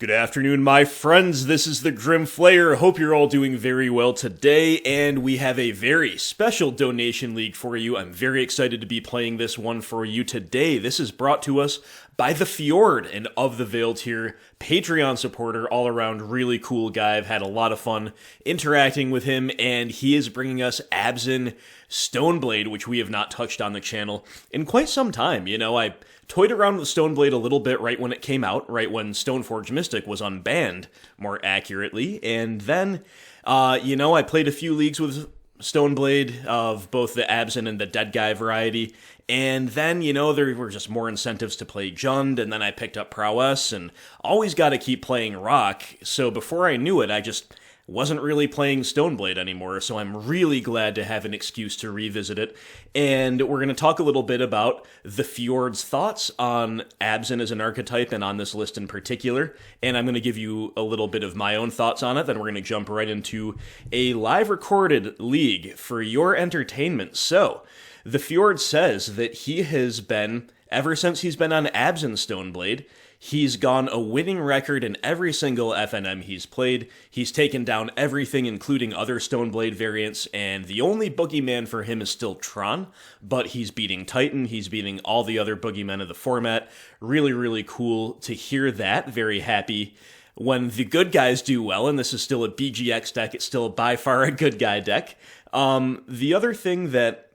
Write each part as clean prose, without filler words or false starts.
Good afternoon, my friends. This is the Grim Flayer. Hope you're all doing very well today, and we have a very special donation league for you. I'm very excited to be playing this one for you today. This is brought to us by the Fjord, and Of the Veil tier Patreon supporter, all around really cool guy. I've had a lot of fun interacting with him, and he is bringing us Abzan Stoneblade, which we have not touched on the channel in quite some time. I toyed around with Stoneblade a little bit right when it came out, right when Stoneforge Mystic was unbanned, more accurately, and then, I played a few leagues with Stoneblade of both the Abzan and the Dead Guy variety, and then, there were just more incentives to play Jund, and then I picked up Prowess, and always got to keep playing Rock, so before I knew it, I just wasn't really playing Stoneblade anymore, so I'm really glad to have an excuse to revisit it. And we're going to talk a little bit about the Fjord's thoughts on Abzan as an archetype and on this list in particular. And I'm going to give you a little bit of my own thoughts on it. Then we're going to jump right into a live recorded league for your entertainment. So, the Fjord says that he has been, ever since he's been on Abzan Stoneblade, he's gone a winning record in every single FNM he's played. He's taken down everything, including other Stoneblade variants, and the only boogeyman for him is still Tron, but he's beating Titan, he's beating all the other boogeymen of the format. Really, really cool to hear that. Very happy when the good guys do well, and this is still a BGX deck, it's still by far a good guy deck. The other thing that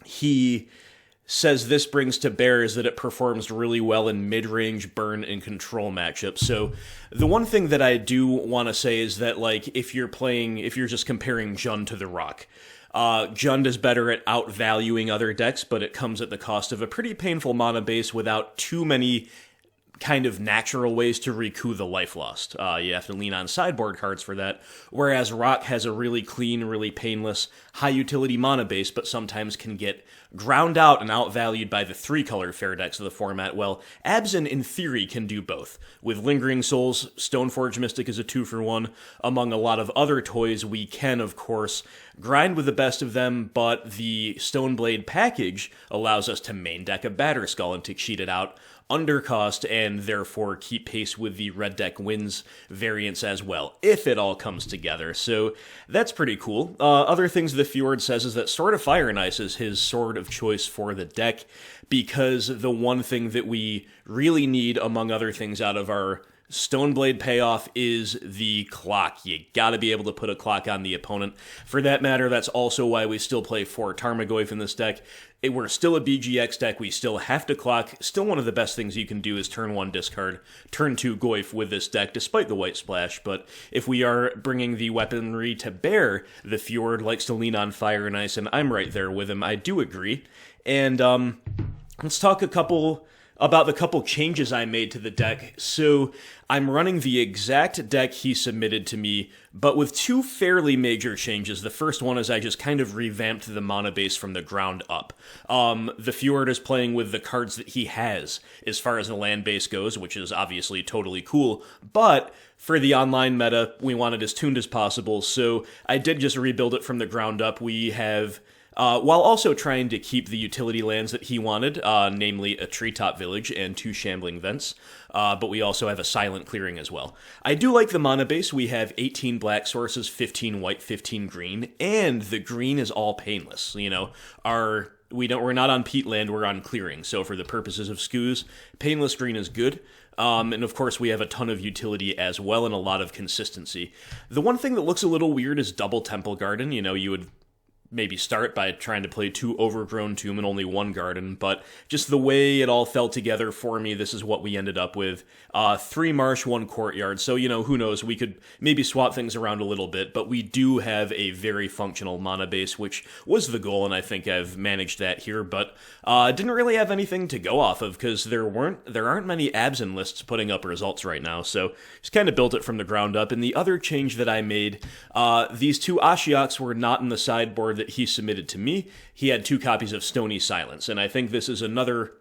he says this brings to bear is that it performs really well in mid-range burn and control matchups. So the one thing that I do want to say is that, if you're just comparing Jund to the Rock, Jund is better at outvaluing other decks, but it comes at the cost of a pretty painful mana base without too many kind of natural ways to recoup the life lost. You have to lean on sideboard cards for that, whereas Rock has a really clean, really painless, high-utility mana base, but sometimes can get ground out and outvalued by the three-color fair decks of the format. Well, Abzan, in theory, can do both. With Lingering Souls, Stoneforge Mystic is a 2-for-1. Among a lot of other toys, we can, of course, grind with the best of them, but the Stoneblade package allows us to main deck a Batterskull and to cheat it out under cost, and therefore keep pace with the red deck wins variants as well, if it all comes together. So that's pretty cool. Other things the Fjord says is that Sword of Fire and Ice is his sword of choice for the deck, because the one thing that we really need, among other things, out of our Stoneblade payoff is the clock. You gotta be able to put a clock on the opponent. For that matter, that's also why we still play 4 Tarmogoyf in this deck. We're still a BGX deck, we still have to clock. Still one of the best things you can do is turn 1 discard, turn 2 Goyf with this deck, despite the white splash. But if we are bringing the weaponry to bear, the Fjord likes to lean on Fire and Ice, and I'm right there with him. I do agree. And let's talk about the couple changes I made to the deck. So I'm running the exact deck he submitted to me, but with 2 fairly major changes. The first one is I just kind of revamped the mana base from the ground up. The Fjord is playing with the cards that he has as far as the land base goes, which is obviously totally cool, but for the online meta, we want it as tuned as possible, so I did just rebuild it from the ground up. We have while also trying to keep the utility lands that he wanted, namely a Treetop Village and 2 Shambling Vents, but we also have a Silent Clearing as well. I do like the mana base. We have 18 black sources, 15 white, 15 green, and the green is all painless. We're not on peatland, we're on clearing, so for the purposes of skews, painless green is good. And of course we have a ton of utility as well and a lot of consistency. The one thing that looks a little weird is double Temple Garden. You would maybe start by trying to play 2 Overgrown Tomb and only 1 Garden, but just the way it all fell together for me, this is what we ended up with. 3 Marsh, 1 Courtyard, so, who knows, we could maybe swap things around a little bit, but we do have a very functional mana base, which was the goal, and I think I've managed that here, but didn't really have anything to go off of, because there aren't many Abzan lists putting up results right now, so just kind of built it from the ground up. And the other change that I made, these 2 Ashiok's were not in the sideboard that he submitted to me. He had 2 copies of Stony Silence, and I think this is another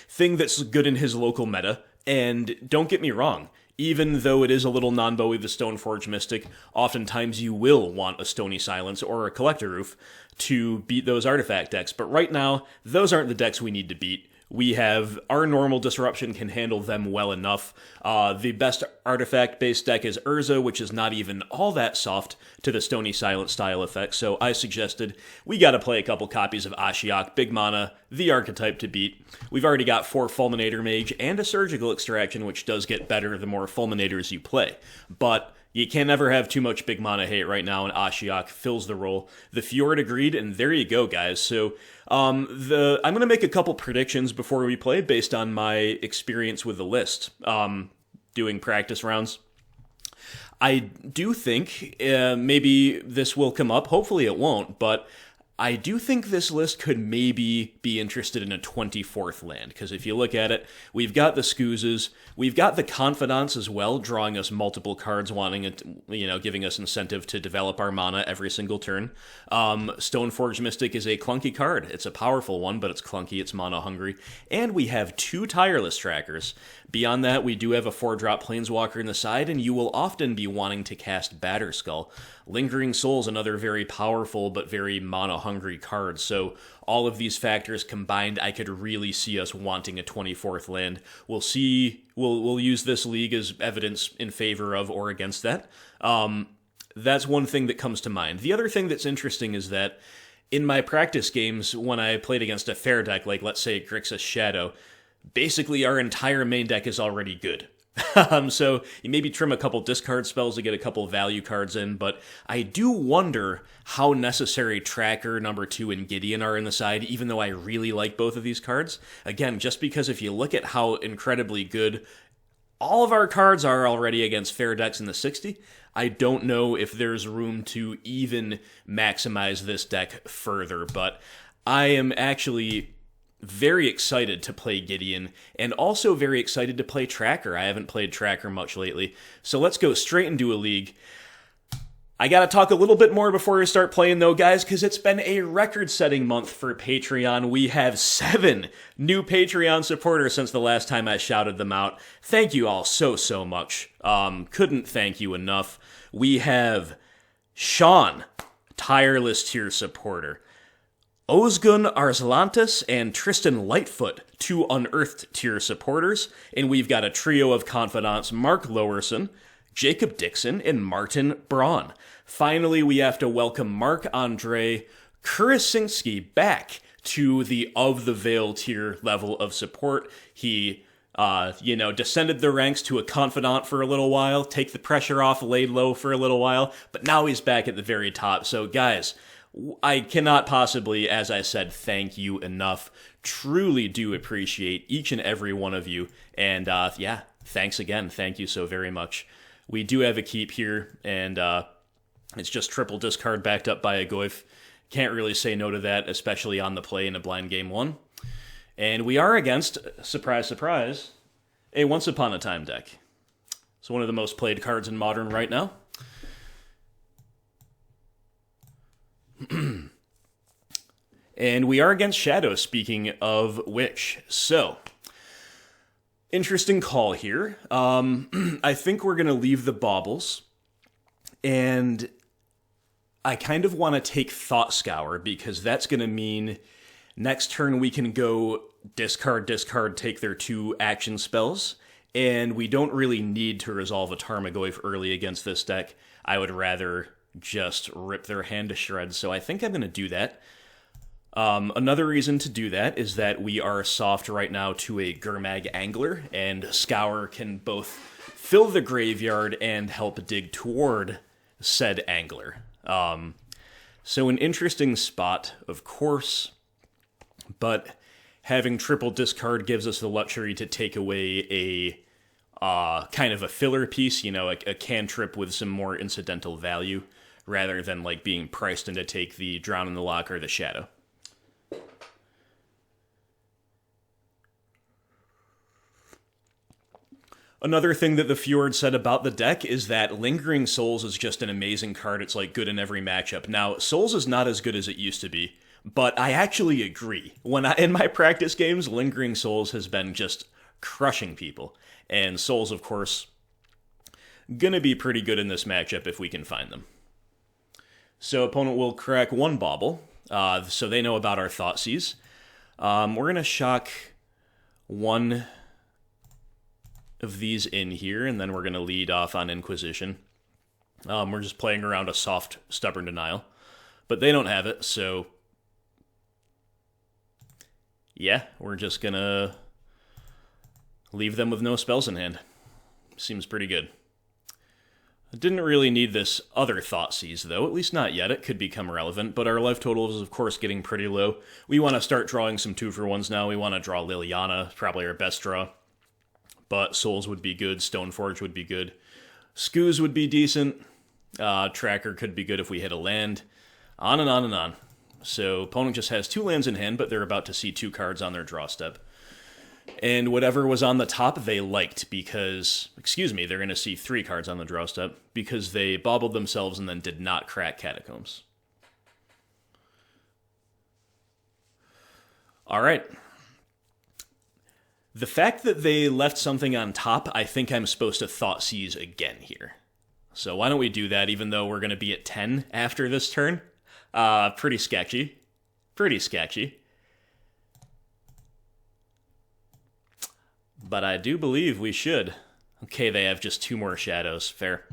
thing that's good in his local meta. And don't get me wrong, even though it is a little non-Bowie the Stoneforge Mystic, oftentimes you will want a Stony Silence or a Collector Roof to beat those artifact decks. But right now, those aren't the decks we need to beat. we have our normal disruption can handle them well enough. The best artifact-based deck is Urza, which is not even all that soft to the Stony Silent style effect, so I suggested we gotta play a couple copies of Ashiok, big mana, the archetype to beat. We've already got 4 Fulminator Mage and a Surgical Extraction, which does get better the more Fulminators you play, but you can never have too much big mana hate right now, and Ashiok fills the role. The Fjord agreed, and there you go, guys. So, I'm going to make a couple predictions before we play based on my experience with the list, doing practice rounds. I do think maybe this will come up. Hopefully it won't, but I do think this list could maybe be interested in a 24th land, because if you look at it, we've got the Scoozes, we've got the Confidants as well, drawing us multiple cards, wanting it, giving us incentive to develop our mana every single turn. Stoneforge Mystic is a clunky card. It's a powerful one, but it's clunky, it's mana hungry. And we have 2 Tireless Trackers. Beyond that, we do have a 4-drop Planeswalker in the side, and you will often be wanting to cast Batterskull. Lingering Soul's another very powerful but very mana-hungry card, so all of these factors combined, I could really see us wanting a 24th land. We'll see, we'll use this league as evidence in favor of or against that. That's one thing that comes to mind. The other thing that's interesting is that in my practice games, when I played against a fair deck, like let's say Grixis Shadow, basically our entire main deck is already good. So you maybe trim a couple discard spells to get a couple value cards in, but I do wonder how necessary Tracker, number 2, and Gideon are in the side, even though I really like both of these cards. Again, just because if you look at how incredibly good all of our cards are already against fair decks in the 60, I don't know if there's room to even maximize this deck further, but I am actually very excited to play Gideon, and also very excited to play Tracker. I haven't played Tracker much lately, so let's go straight into a league. I gotta talk a little bit more before we start playing though, guys, because it's been a record-setting month for Patreon. We have 7 new Patreon supporters since the last time I shouted them out. Thank you all so much. Couldn't thank you enough. We have Sean, tireless tier supporter. Ozgun Arslantis and Tristan Lightfoot, 2 Unearthed tier supporters, and we've got a trio of confidants, Mark Lowerson, Jacob Dixon, and Martin Braun. Finally, we have to welcome Mark-Andre Kurisinski back to the Of the Veil tier level of support. He, descended the ranks to a confidant for a little while, take the pressure off, laid low for a little while, but now he's back at the very top. So, guys, I cannot possibly, as I said, thank you enough. Truly do appreciate each and every one of you. And thanks again. Thank you so very much. We do have a keep here, and it's just triple discard backed up by a Goyf. Can't really say no to that, especially on the play in a blind game 1. And we are against, surprise, surprise, a Once Upon a Time deck. It's one of the most played cards in Modern right now. And we are against Shadow, speaking of which. So, interesting call here. I think we're going to leave the baubles. And I kind of want to take Thought Scour, because that's going to mean next turn we can go discard, take their 2 action spells. And we don't really need to resolve a Tarmogoyf early against this deck. I would rather just rip their hand to shreds, so I think I'm going to do that. Another reason to do that is that we are soft right now to a Gurmag Angler, and Scour can both fill the graveyard and help dig toward said Angler. So an interesting spot, of course, but having triple discard gives us the luxury to take away a kind of a filler piece, a cantrip with some more incidental value, rather than like being priced in to take the Drown in the Lock or the Shadow. Another thing that the Fjord said about the deck is that Lingering Souls is just an amazing card. It's like good in every matchup. Now, Souls is not as good as it used to be, but I actually agree. In my practice games, Lingering Souls has been just crushing people. And Souls, of course, gonna be pretty good in this matchup if we can find them. So opponent will crack 1 bauble, so they know about our Thoughtseize. We're gonna shock one of these in here, and then we're going to lead off on Inquisition. We're just playing around a soft, stubborn denial. But they don't have it, so yeah, we're just going to leave them with no spells in hand. Seems pretty good. I didn't really need this other Thoughtseize, though, at least not yet. It could become relevant, but our life total is, of course, getting pretty low. We want to start drawing some 2-for-1s now. We want to draw Liliana, probably our best draw. But Souls would be good, Stoneforge would be good. Skoos would be decent. Tracker could be good if we hit a land. On and on and on. So, opponent just has 2 lands in hand, but they're about to see 2 cards on their draw step. And whatever was on the top, they liked because, they're going to see 3 cards on the draw step because they bobbled themselves and then did not crack Catacombs. All right. The fact that they left something on top, I think I'm supposed to Thoughtseize again here. So why don't we do that even though we're going to be at 10 after this turn? Pretty sketchy. Pretty sketchy. But I do believe we should. Okay, they have just 2 more shadows. Fair.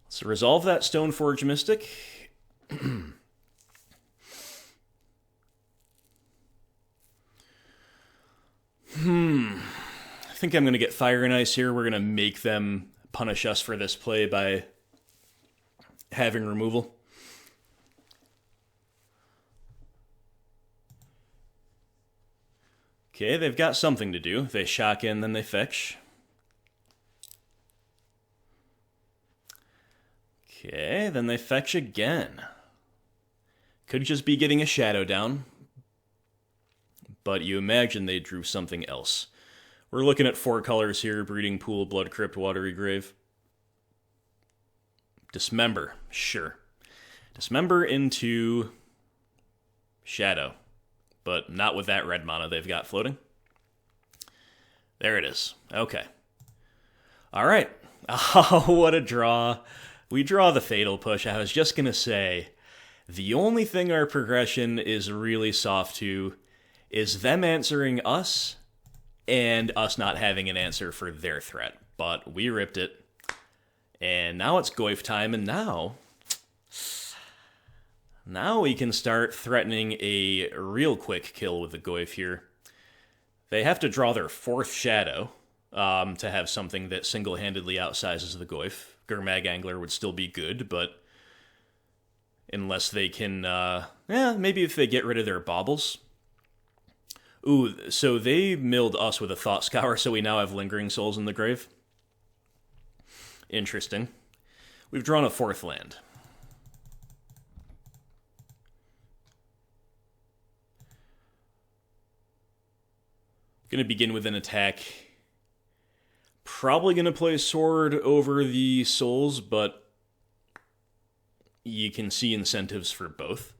Let's resolve that Stoneforge Mystic. I think I'm going to get Fire and Ice here. We're going to make them punish us for this play by having removal. Okay, they've got something to do. They shock in, then they fetch. Okay, then they fetch again. Could just be getting a shadow down. But you imagine they drew something else. We're looking at 4 colors here. Breeding Pool, Blood Crypt, Watery Grave. Dismember, sure. Dismember into Shadow. But not with that red mana they've got floating. There it is. Okay. All right. Oh, what a draw. We draw the Fatal Push. I was just going to say, the only thing our progression is really soft to is them answering us and us not having an answer for their threat. But we ripped it. And now it's Goyf time, and now we can start threatening a real quick kill with the Goyf here. They have to draw their 4th shadow to have something that single-handedly outsizes the Goyf. Gurmag Angler would still be good, but unless they can, maybe if they get rid of their baubles. Ooh, so they milled us with a Thought Scour, so we now have Lingering Souls in the grave. Interesting. We've drawn a 4th land. Gonna begin with an attack. Probably gonna play Sword over the Souls, but you can see incentives for both.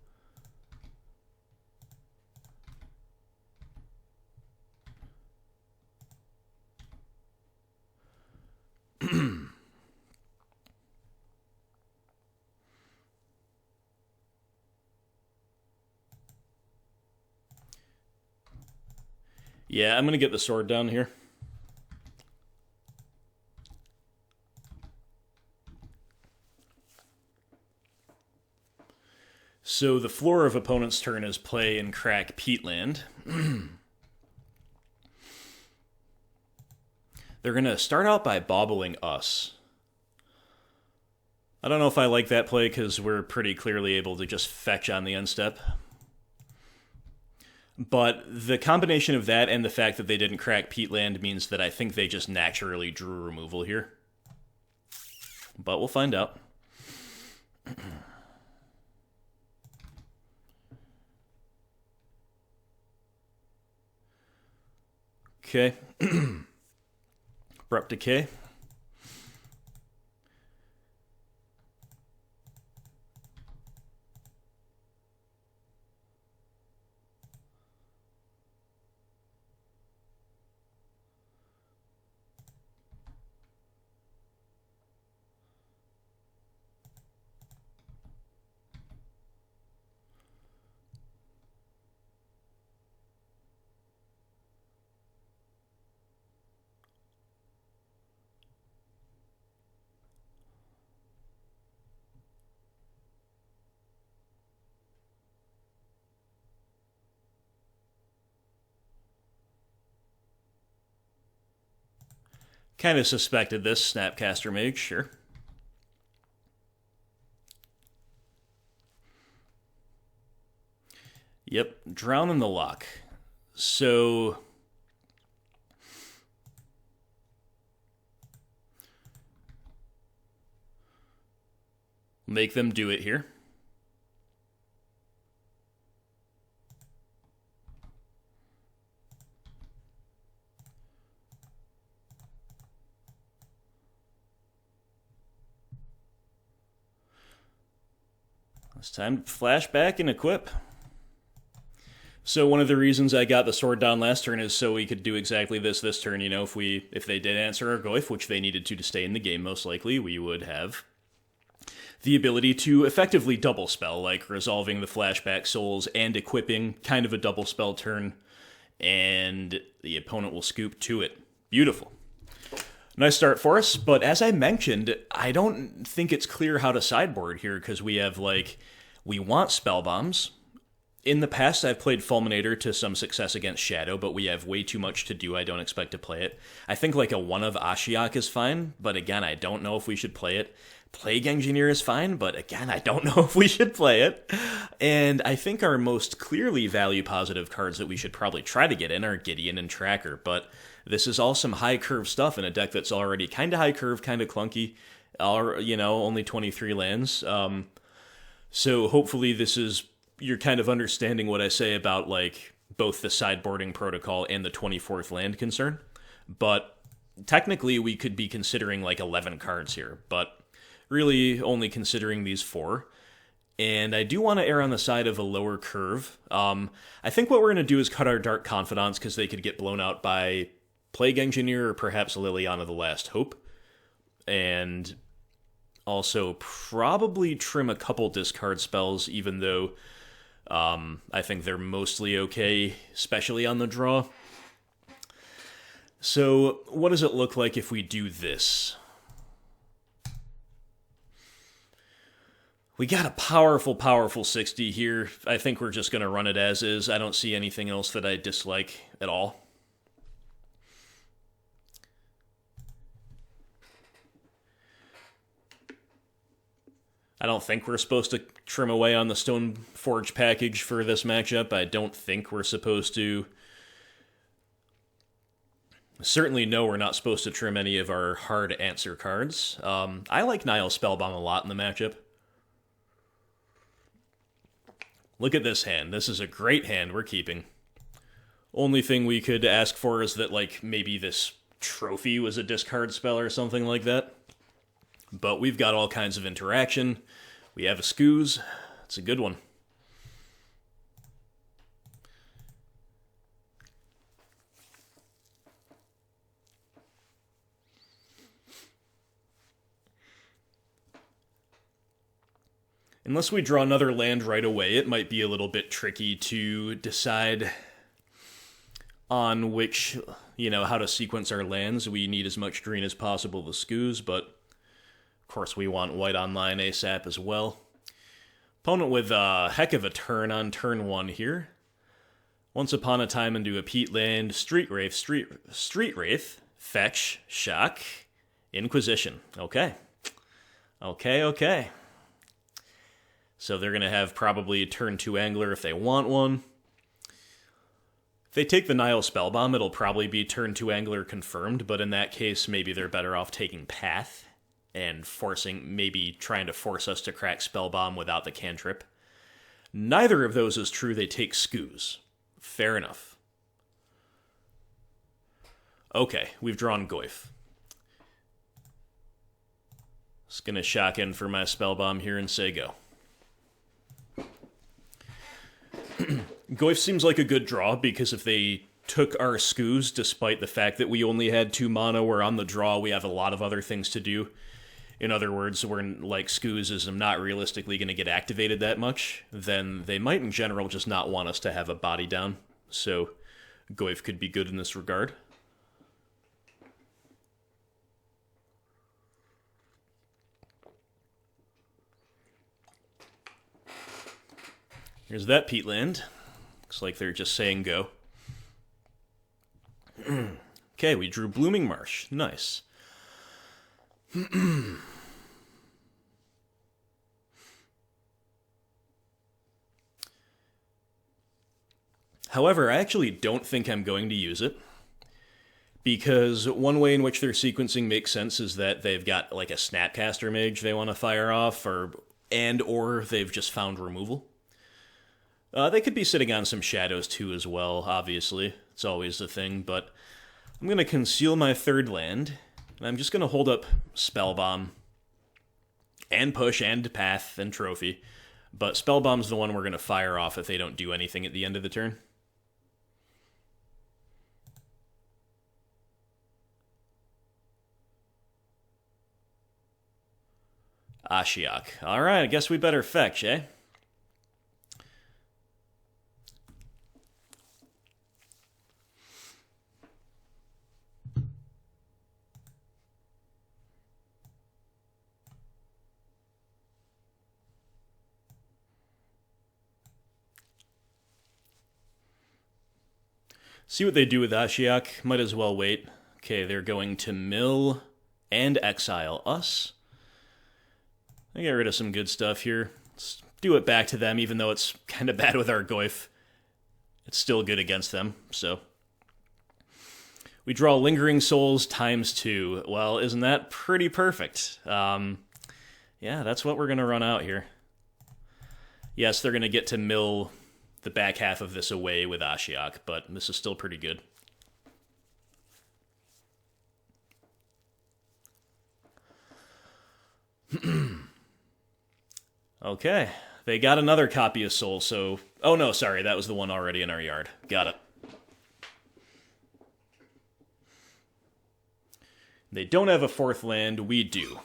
Yeah, I'm going to get the sword down here. So the floor of opponent's turn is play and crack Peatland. They're going to start out by bobbling us. I don't know if I like that play because we're pretty clearly able to just fetch on the end step. But the combination of that and the fact that they didn't crack Peatland means that I think they just naturally drew removal here. But we'll find out. Okay. Abrupt Decay. Kind of suspected this, Snapcaster Mage, sure. Yep, Drown in the Loch. So... make them do it here. It's time to flash back and equip. So one of the reasons I got the sword down last turn is so we could do exactly this turn. You know, if they did answer our Goyf, which they needed to stay in the game most likely, we would have the ability to effectively double spell, like resolving the flashback souls and equipping, kind of a double spell turn, and the opponent will scoop to it. Beautiful. Nice start for us, but as I mentioned, I don't think it's clear how to sideboard here, because we have, like, we want spell bombs. In the past, I've played Fulminator to some success against Shadow, but we have way too much to do. I don't expect to play it. I think, like, a one of Ashiok is fine, but again, I don't know if we should play it. Plague Engineer is fine, but again, I don't know if we should play it. And I think our most clearly value-positive cards that we should probably try to get in are Gideon and Tracker, but this is all some high-curve stuff in a deck that's already kind of high-curve, kind of clunky, you know, only 23 lands. So hopefully this is, you're kind of understanding what I say about, like, both the sideboarding protocol and the 24th land concern. But technically we could be considering, like, 11 cards here, but really only considering these 4. And I do want to err on the side of a lower curve. I think what we're going to do is cut our Dark Confidants, because they could get blown out by Plague Engineer or perhaps Liliana the Last Hope. And also probably trim a couple discard spells, even though I think they're mostly okay, especially on the draw. So what does it look like if we do this? We got a powerful, powerful 60 here. I think we're just going to run it as is. I don't see anything else that I dislike at all. I don't think we're supposed to trim away on the Stoneforge package for this matchup. I don't think we're supposed to. Certainly no, we're not supposed to trim any of our hard answer cards. I like Nile Spellbomb a lot in the matchup. Look at this hand. This is a great hand we're keeping. Only thing we could ask for is that, like, maybe this trophy was a discard spell or something like that. But we've got all kinds of interaction. We have a Scooz. It's a good one. Unless we draw another land right away, it might be a little bit tricky to decide on which, you know, how to sequence our lands. We need as much green as possible with Scooz, but of course we want white online ASAP as well. Opponent with a heck of a turn on turn 1 here. Once upon a time into a peat land, Street Wraith, Fetch, Shock, Inquisition. Okay. Okay. So they're going to have probably turn 2 Angler if they want one. If they take the Nile Spellbomb, it'll probably be turn 2 Angler confirmed, but in that case, maybe they're better off taking Path and maybe trying to force us to crack Spellbomb without the cantrip. Neither of those is true. They take Scooz. Fair enough. Okay, we've drawn Goyf. Just going to shock in for my Spellbomb here and say go. Goyf seems like a good draw, because if they took our Scooz, despite the fact that we only had 2 mana, we're on the draw, we have a lot of other things to do. In other words, we're like, Scooz is not realistically going to get activated that much, then they might in general just not want us to have a body down. So Goyf could be good in this regard. Here's that peatland. Looks like they're just saying go. Okay, we drew Blooming Marsh. Nice. However, I actually don't think I'm going to use it, because one way in which their sequencing makes sense is that they've got like a Snapcaster Mage they want to fire off, or they've just found removal. They could be sitting on some shadows too as well, obviously. It's always the thing, but I'm going to conceal my third land, and I'm just going to hold up Spellbomb, and Push, and Path, and Trophy. But Spellbomb's the one we're going to fire off if they don't do anything at the end of the turn. Ashiok. Alright, I guess we better fetch, eh? See what they do with Ashiok. Might as well wait. Okay, they're going to mill and exile us. I get rid of some good stuff here. Let's do it back to them, even though it's kind of bad with our Goyf. It's still good against them, so. We draw Lingering Souls ×2. Well, isn't that pretty perfect? Yeah, that's what we're going to run out here. Yes, they're going to get to mill the back half of this away with Ashiok, but this is still pretty good. Okay, they got another copy of Soul, so... Oh no, sorry, that was the one already in our yard. Got it. They don't have a fourth land, we do.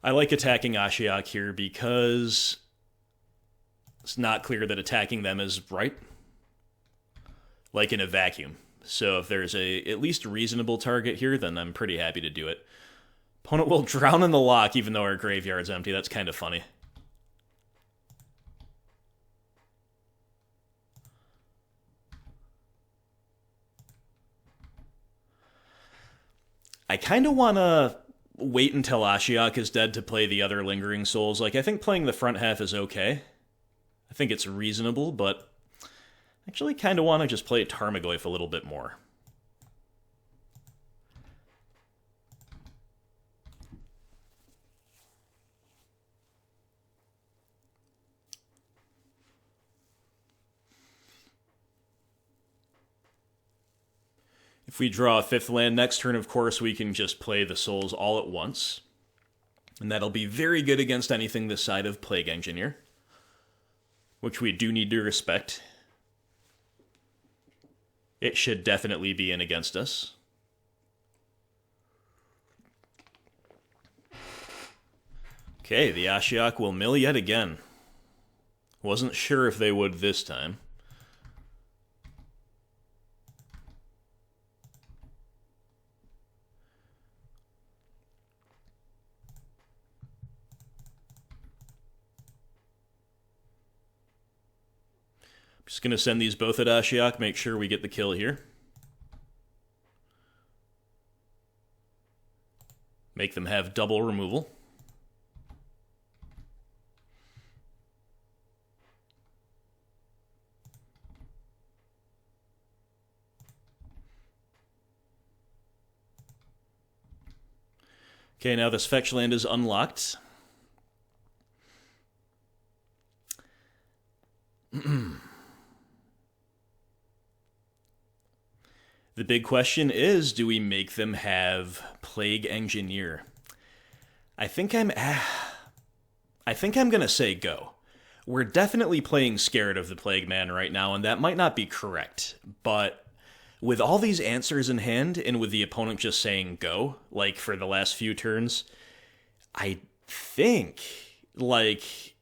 I like attacking Ashiok here because it's not clear that attacking them is right, like in a vacuum. So if there's a at least reasonable target here, then I'm pretty happy to do it. Opponent will drown in the lock even though our graveyard's empty. That's kind of funny. I kind of want to wait until Ashiok is dead to play the other Lingering Souls. Like, I think playing the front half is okay. I think it's reasonable, but I actually kind of want to just play Tarmogoyf a little bit more. If we draw a fifth land next turn, of course, we can just play the Souls all at once. And that'll be very good against anything this side of Plague Engineer, which we do need to respect. It should definitely be in against us. Okay, the Ashiok will mill yet again. Wasn't sure if they would this time. Just going to send these both at Ashiok, make sure we get the kill here. Make them have double removal. Okay, now this fetch land is unlocked. The big question is, do we make them have Plague Engineer? I think I'm gonna say go. We're definitely playing scared of the Plague Man right now, and that might not be correct, but with all these answers in hand, and with the opponent just saying go, like for the last few turns, I think, like,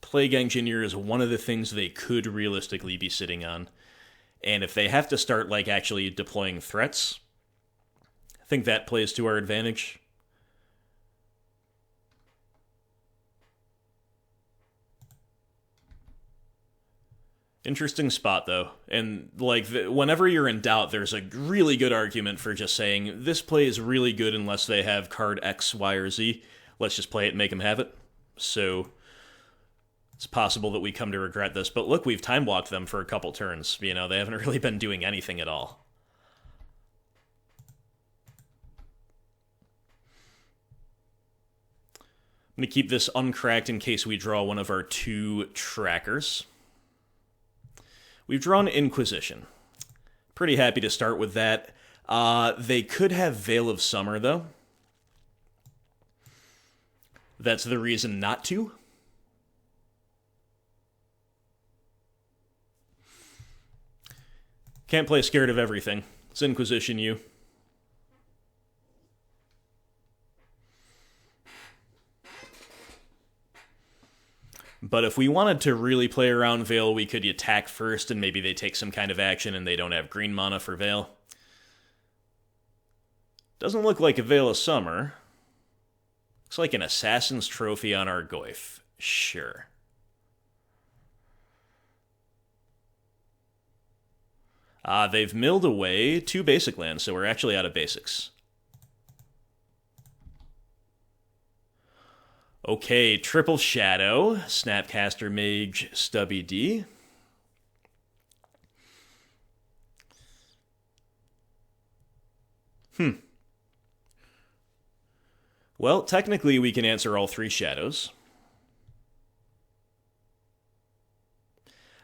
Plague Engineer is one of the things they could realistically be sitting on. And if they have to start, like, actually deploying threats, I think that plays to our advantage. Interesting spot, though. And, like, whenever you're in doubt, there's a really good argument for just saying, this play is really good unless they have card X, Y, or Z. Let's just play it and make them have it. So, it's possible that we come to regret this. But look, we've time-blocked them for a couple turns. You know, they haven't really been doing anything at all. I'm going to keep this uncracked in case we draw one of our 2 trackers. We've drawn Inquisition. Pretty happy to start with that. They could have Veil of Summer, though. That's the reason not to. Can't play Scared of Everything. It's Inquisition you. But if we wanted to really play around Veil, we could attack first, and maybe they take some kind of action and they don't have green mana for Veil. Doesn't look like a Veil of Summer. Looks like an Assassin's Trophy on our Goyf. Sure. They've milled away 2 basic lands, so we're actually out of basics. Okay, triple Shadow, Snapcaster Mage, Stubby D. Well, technically we can answer all 3 shadows.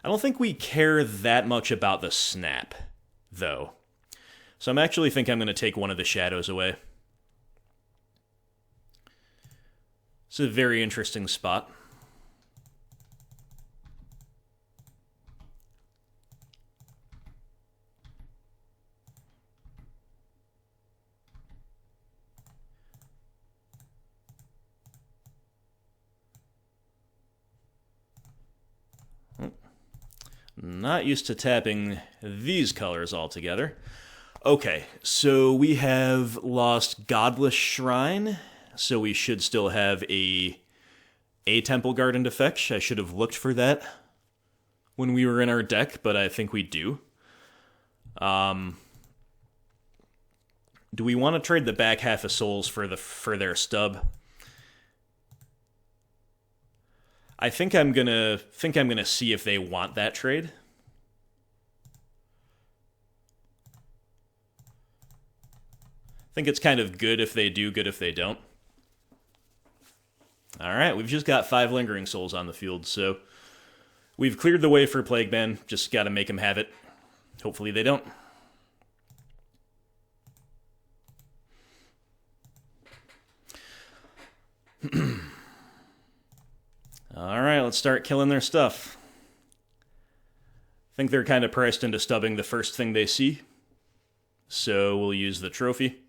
I don't think we care that much about the snap, though. So I actually think I'm going to take one of the shadows away. It's a very interesting spot. Not used to tapping these colors altogether. Okay, so we have lost Godless Shrine, so we should still have a Temple Garden to fetch. I should have looked for that when we were in our deck, but I think we do. Do we want to trade the back half of Souls for their stub? I think I'm gonna see if they want that trade. I think it's kind of good if they do, good if they don't. Alright, we've just got 5 Lingering Souls on the field, so we've cleared the way for Plague Man. Just gotta make them have it. Hopefully they don't. Alright, let's start killing their stuff. I think they're kind of pressed into stubbing the first thing they see, so we'll use the trophy.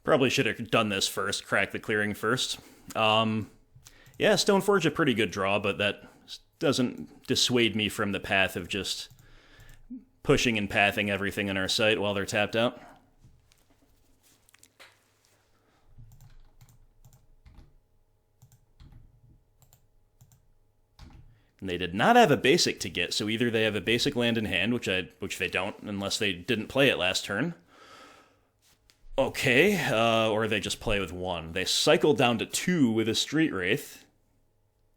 Probably should have done this first, crack the clearing first. Yeah, Stoneforge a pretty good draw, but that doesn't dissuade me from the path of just pushing and pathing everything in our sight while they're tapped out. And they did not have a basic to get, so either they have a basic land in hand, which they don't, unless they didn't play it last turn. Okay, or they just play with 1. They cycle down to 2 with a Street Wraith.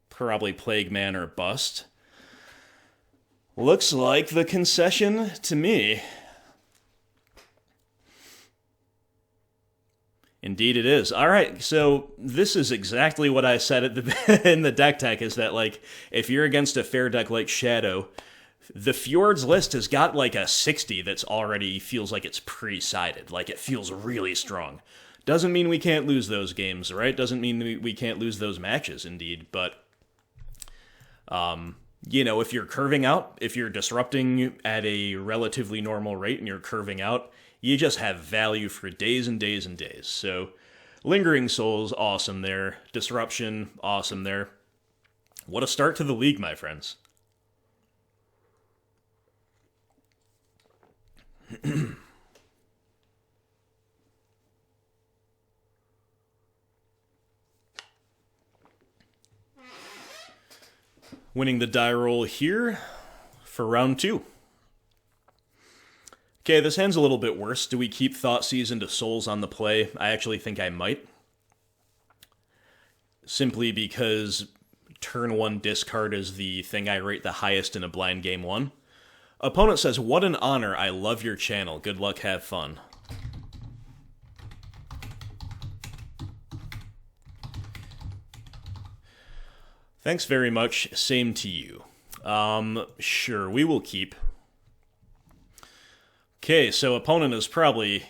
Probably Plague Man or Bust. Looks like the concession to me. Indeed it is. Alright, so this is exactly what I said in the deck tech, is that, like, if you're against a fair deck like Shadow, the Fjords list has got like a 60 that's already feels like it's pre-sided. Like, it feels really strong. Doesn't mean we can't lose those games, right? Doesn't mean we can't lose those matches, indeed. But, you know, if you're curving out, if you're disrupting at a relatively normal rate and you're curving out, you just have value for days and days and days. So Lingering Souls, awesome there. Disruption, awesome there. What a start to the league, my friends. Winning the die roll here for round 2. Okay, this hand's a little bit worse. Do we keep Thoughtseize into Souls on the play? I actually think I might. Simply because turn 1 discard is the thing I rate the highest in a blind game 1. Opponent says, "What an honor, I love your channel. Good luck, have fun." Thanks very much, same to you. Sure, we will keep. Okay, so opponent is probably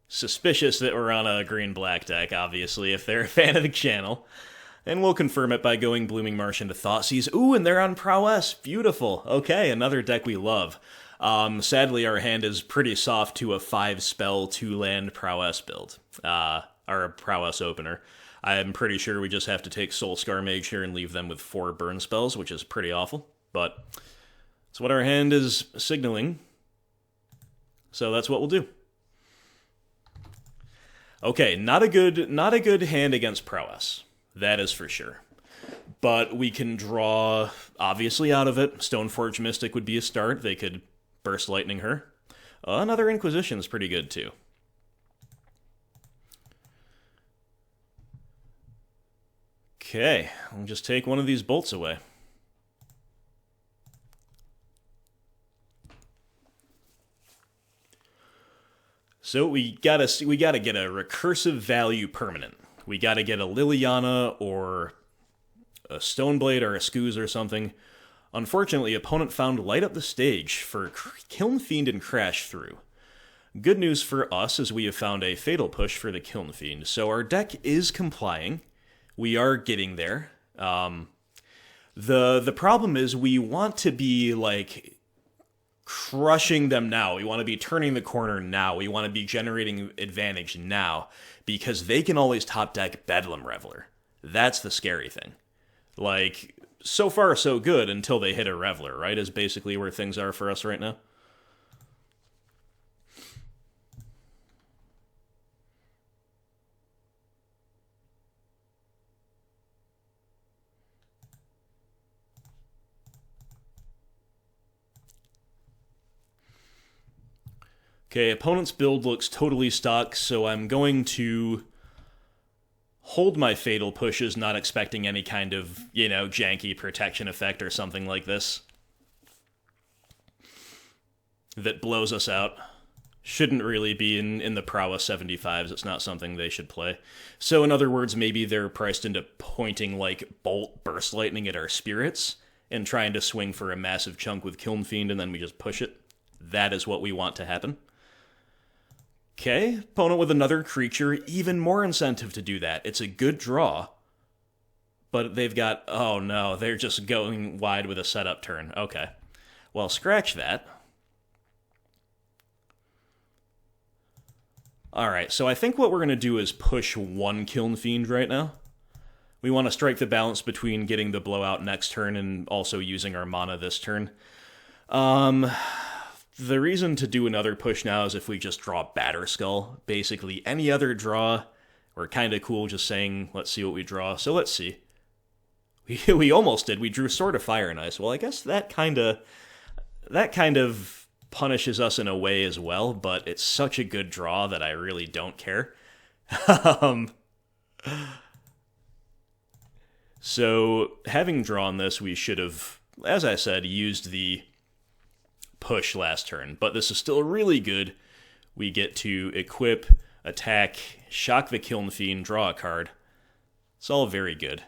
suspicious that we're on a green-black deck, obviously, if they're a fan of the channel. And we'll confirm it by going Blooming Marsh into Thoughtseize. Ooh, and they're on Prowess. Beautiful. Okay, another deck we love. Sadly, our hand is pretty soft to a 5-spell, 2-land Prowess build. Our Prowess opener. I'm pretty sure we just have to take Soulscar Mage here and leave them with 4 burn spells, which is pretty awful. But it's what our hand is signaling. So that's what we'll do. Okay, not a good hand against Prowess. That is for sure. But we can draw, obviously, out of it. Stoneforge Mystic would be a start. They could Burst Lightning her. Another Inquisition is pretty good, too. Okay, we'll just take one of these bolts away. So we gotta get a recursive value permanent. We gotta get a Liliana or a Stoneblade or a Scooz or something. Unfortunately, opponent found Light Up the Stage for Kiln Fiend and Crash Through. Good news for us is we have found a Fatal Push for the Kiln Fiend, so our deck is complying. We are getting there. The problem is we want to be, like, crushing them now. We want to be turning the corner now. We want to be generating advantage now, because they can always top deck Bedlam Reveler. That's the scary thing. Like, so far so good until they hit a Reveler, right? Is basically where things are for us right now. Okay, opponent's build looks totally stuck, so I'm going to hold my Fatal Pushes, not expecting any kind of, janky protection effect or something like this that blows us out. Shouldn't really be in the Prowess 75s. It's not something they should play. So in other words, maybe they're priced into pointing, like, Bolt Burst Lightning at our Spirits and trying to swing for a massive chunk with Kiln Fiend, and then we just push it. That is what we want to happen. Okay, opponent with another creature, even more incentive to do that. It's a good draw, but they've got, oh no, they're just going wide with a setup turn. Okay, well, scratch that. Alright, so I think what we're going to do is push one Kiln Fiend right now. We want to strike the balance between getting the blowout next turn and also using our mana this turn. The reason to do another push now is if we just draw Batterskull. Basically, any other draw, we're kind of cool just saying, let's see what we draw. So let's see. We almost did. We drew Sword of Fire and Ice. Well, I guess that kind of punishes us in a way as well, but it's such a good draw that I really don't care. So, having drawn this, we should have, as I said, used the push last turn, but this is still really good. We get to equip, attack, shock the Kiln Fiend, draw a card. It's all very good.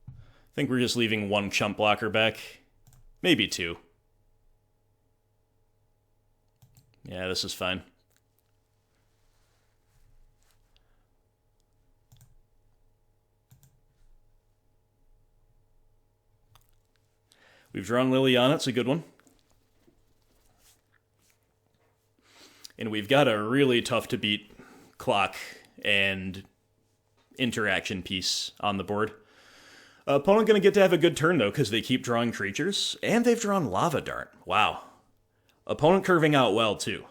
I think we're just leaving one chump blocker back. Maybe 2. Yeah, this is fine. We've drawn Liliana, it's a good one. we've got a really tough-to-beat clock and interaction piece on the board. Opponent going to get to have a good turn, though, because they keep drawing creatures, and they've drawn Lava Dart. Wow. Opponent curving out well, too.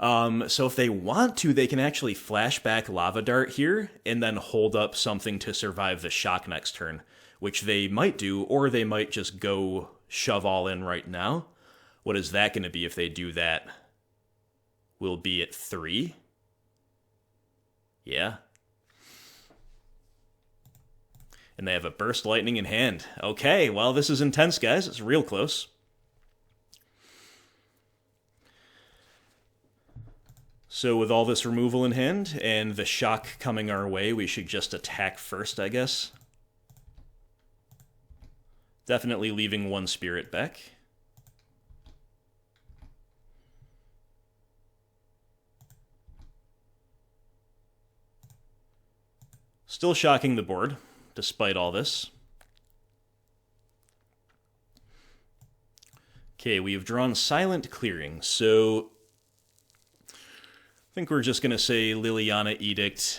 So if they want to, they can actually flash back Lava Dart here, and then hold up something to survive the shock next turn, which they might do, or they might just go shove all in right now. What is that going to be if they do that? We'll be at 3. Yeah. And they have a Burst Lightning in hand. Okay, well, this is intense, guys. It's real close. So with all this removal in hand, and the shock coming our way, we should just attack first, I guess. Definitely leaving one spirit back. Still shocking the board, despite all this. Okay, we have drawn Silent Clearing, so I think we're just going to say Liliana Edict.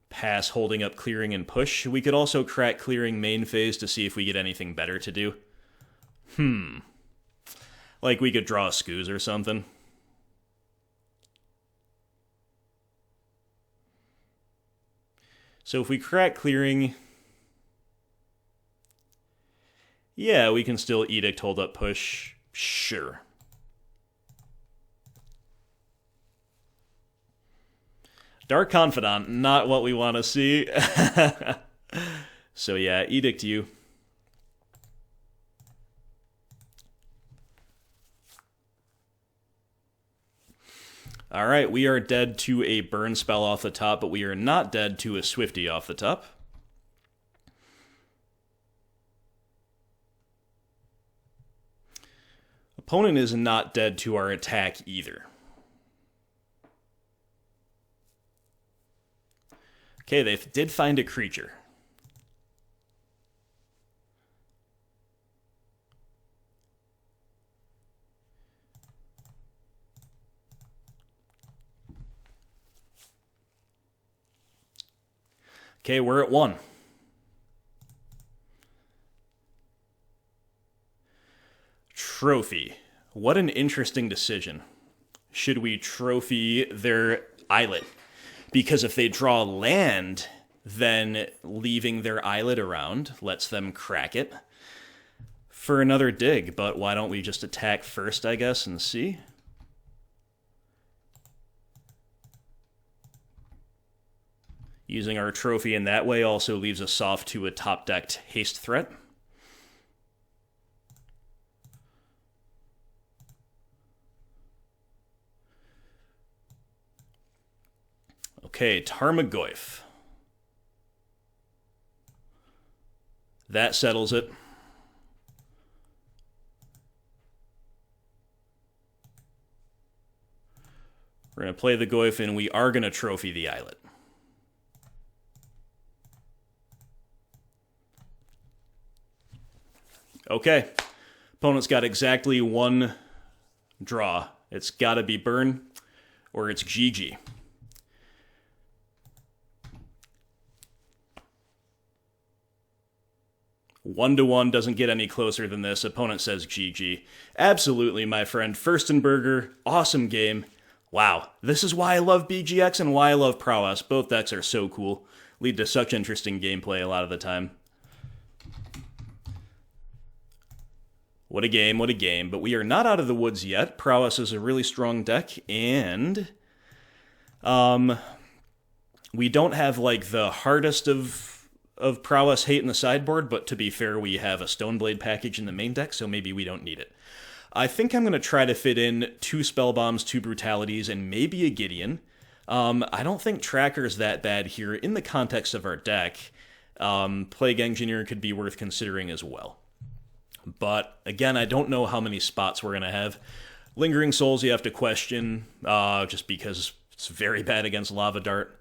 Pass holding up Clearing and push. We could also crack Clearing main phase to see if we get anything better to do. Like we could draw a Scooz or something. So if we crack Clearing, yeah, we can still Edict, hold up, push. Sure. Dark Confidant, not what we want to see. So yeah, Edict you. Alright, we are dead to a burn spell off the top, but we are not dead to a Swifty off the top. Opponent is not dead to our attack either. Okay, they did find a creature. Okay, we're at 1. Trophy. What an interesting decision. Should we trophy their islet? Because if they draw land, then leaving their islet around lets them crack it for another dig. But why don't we just attack first, I guess, and see? Using our trophy in that way also leaves us off to a top-decked haste threat. Okay, Tarmogoyf. That settles it. We're going to play the Goyf, and we are going to trophy the islet. Okay. Opponent's got exactly 1 draw. It's got to be burn, or it's GG. 1-1 doesn't get any closer than this. Opponent says GG. Absolutely, my friend. Furstenberger, awesome game. Wow, this is why I love BGX and why I love Prowess. Both decks are so cool. Lead to such interesting gameplay a lot of the time. What a game, what a game. But we are not out of the woods yet. Prowess is a really strong deck, and we don't have, like, the hardest of Prowess hate in the sideboard, but to be fair, we have a Stoneblade package in the main deck, so maybe we don't need it. I think I'm going to try to fit in 2 Spell Bombs, 2 Brutalities, and maybe a Gideon. I don't think Tracker's that bad here in the context of our deck. Plague Engineer could be worth considering as well. But, again, I don't know how many spots we're going to have. Lingering Souls you have to question, just because it's very bad against Lava Dart.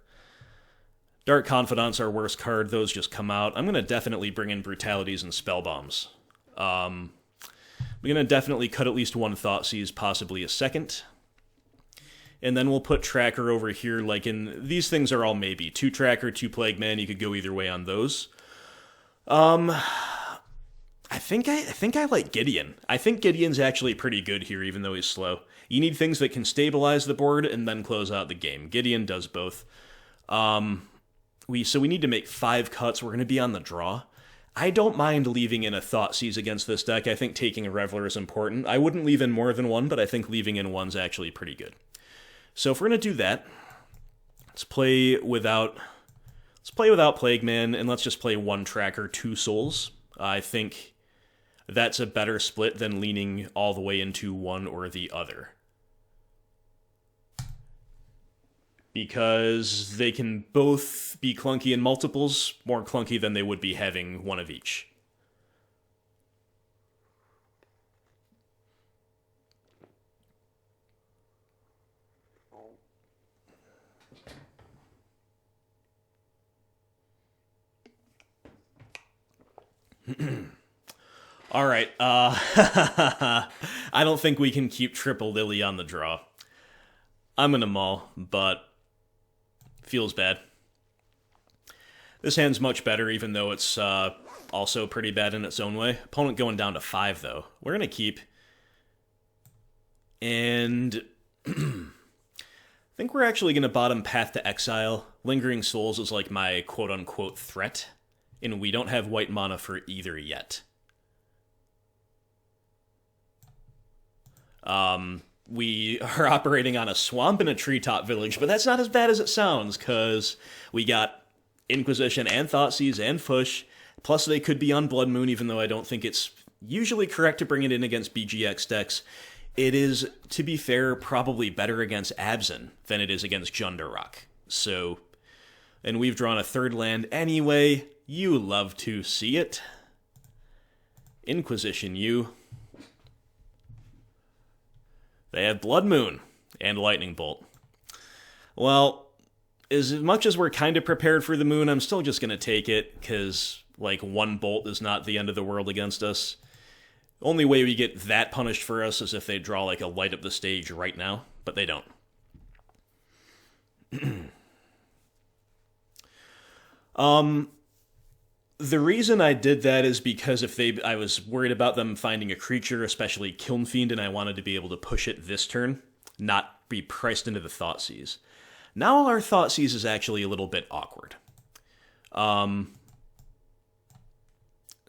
Dark Confidant's our worst card. Those just come out. I'm going to definitely bring in Brutalities and Spell Bombs. We're going to definitely cut at least one Thoughtseize, possibly a second. And then we'll put Tracker over here, like in... These things are all maybe. 2 Tracker, 2 Plague Man, you could go either way on those. I think I like Gideon. I think Gideon's actually pretty good here, even though he's slow. You need things that can stabilize the board and then close out the game. Gideon does both. So we need to make 5 cuts. We're going to be on the draw. I don't mind leaving in a Thoughtseize against this deck. I think taking a Reveler is important. I wouldn't leave in more than one, but I think leaving in one's actually pretty good. So if we're going to do that, let's play without Plague Man, and let's just play 1 Tracker, 2 Souls. I think that's a better split than leaning all the way into one or the other. Because they can both be clunky in multiples, more clunky than they would be having one of each. All right, I don't think we can keep Triple Lily on the draw. I'm gonna maul, but feels bad. This hand's much better, even though it's also pretty bad in its own way. Opponent going down to 5, though. We're gonna keep. And I think we're actually gonna bottom Path to Exile. Lingering Souls is like my quote-unquote threat, and we don't have white mana for either yet. We are operating on a swamp and a treetop village, but that's not as bad as it sounds, because we got Inquisition and Thoughtseize and Fush, plus they could be on Blood Moon, even though I don't think it's usually correct to bring it in against BGX decks. It is, to be fair, probably better against Abzan than it is against Jundarok. So, and we've drawn a 3rd land anyway. You love to see it. Inquisition, you. They have Blood Moon and Lightning Bolt. Well, as much as we're kind of prepared for the moon, I'm still just going to take it, because, like, 1 bolt is not the end of the world against us. Only way we get that punished for us is if they draw, like, a light up the stage right now, but they don't. The reason I did that is because I was worried about them finding a creature, especially Kiln Fiend, and I wanted to be able to push it this turn, not be priced into the Thoughtseize. Now our Thoughtseize is actually a little bit awkward.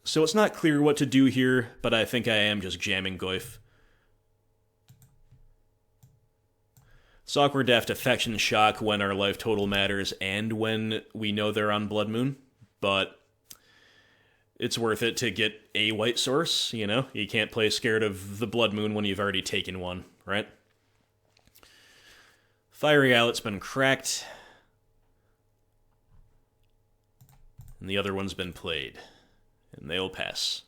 So it's not clear what to do here, but I think I am just jamming Goyf. It's awkward to have to Affection Shock when our life total matters and when we know they're on Blood Moon, but it's worth it to get a white source, you know? You can't play scared of the Blood Moon when you've already taken one, right? Fiery Owlet's been cracked. And the other one's been played. And they'll pass.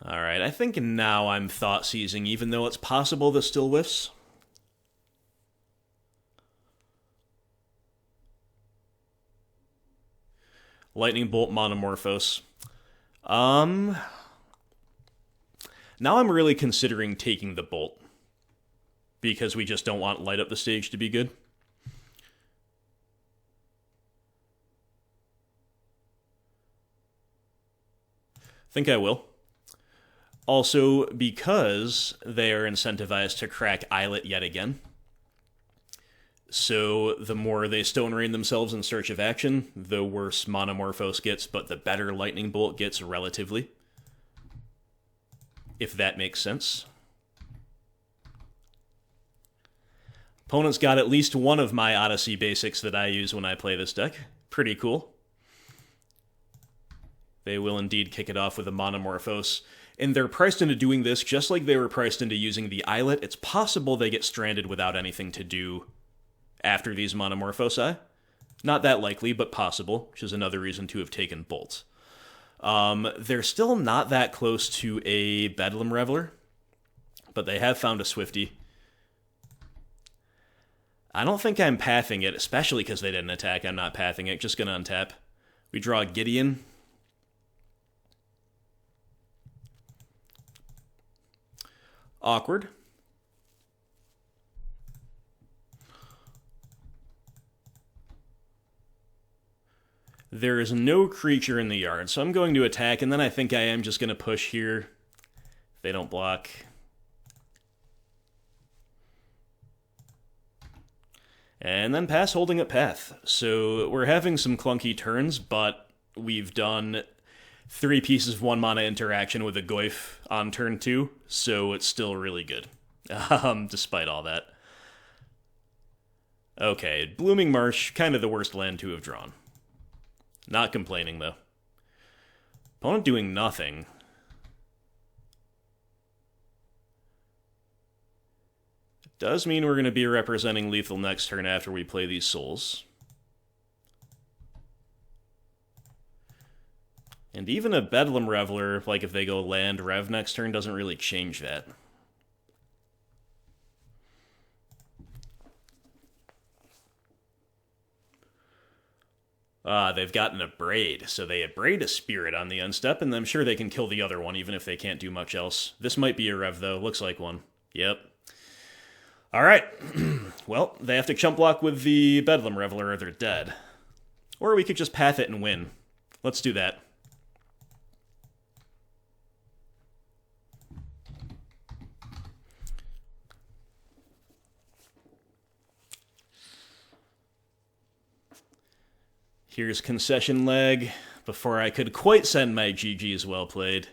Alright, I think now I'm Thoughtseizing, even though it's possible this still whiffs. Lightning Bolt, Monomorphose. Now I'm really considering taking the Bolt, because we just don't want Light Up the Stage to be good. Think I will. Also, because they are incentivized to crack Islet yet again. So the more they Stone Rain themselves in search of action, the worse Monomorphose gets, but the better Lightning Bolt gets relatively. If that makes sense. Opponent's got at least one of my Odyssey basics that I use when I play this deck. Pretty cool. They will indeed kick it off with a Monomorphose. And they're priced into doing this just like they were priced into using the Islet. It's possible they get stranded without anything to do after these Monomorphosi. Not that likely, but possible, which is another reason to have taken Bolt. They're still not that close to a Bedlam Reveler, but they have found a Swifty. I don't think I'm pathing it, especially because they didn't attack. I'm not pathing it, just going to untap. We draw Gideon. Awkward. There is no creature in the yard, so I'm going to attack, and then I think I am just going to push here. If they don't block. And then pass holding up path. So we're having some clunky turns, but we've done 3 pieces of 1 mana interaction with a Goyf on turn 2, so it's still really good, despite all that. Okay, Blooming Marsh, kind of the worst land to have drawn. Not complaining, though. Opponent doing nothing. Does mean we're going to be representing lethal next turn after we play these souls. And even a Bedlam Reveler, like if they go land Rev next turn, doesn't really change that. They've gotten a Braid, so they braid a Spirit on the unstep, and I'm sure they can kill the other one, even if they can't do much else. This might be a Rev, though. Looks like one. Yep. Alright. Well, they have to chump block with the Bedlam Reveler or they're dead. Or we could just path it and win. Let's do that. Here's concession leg, before I could quite send my GG's well played.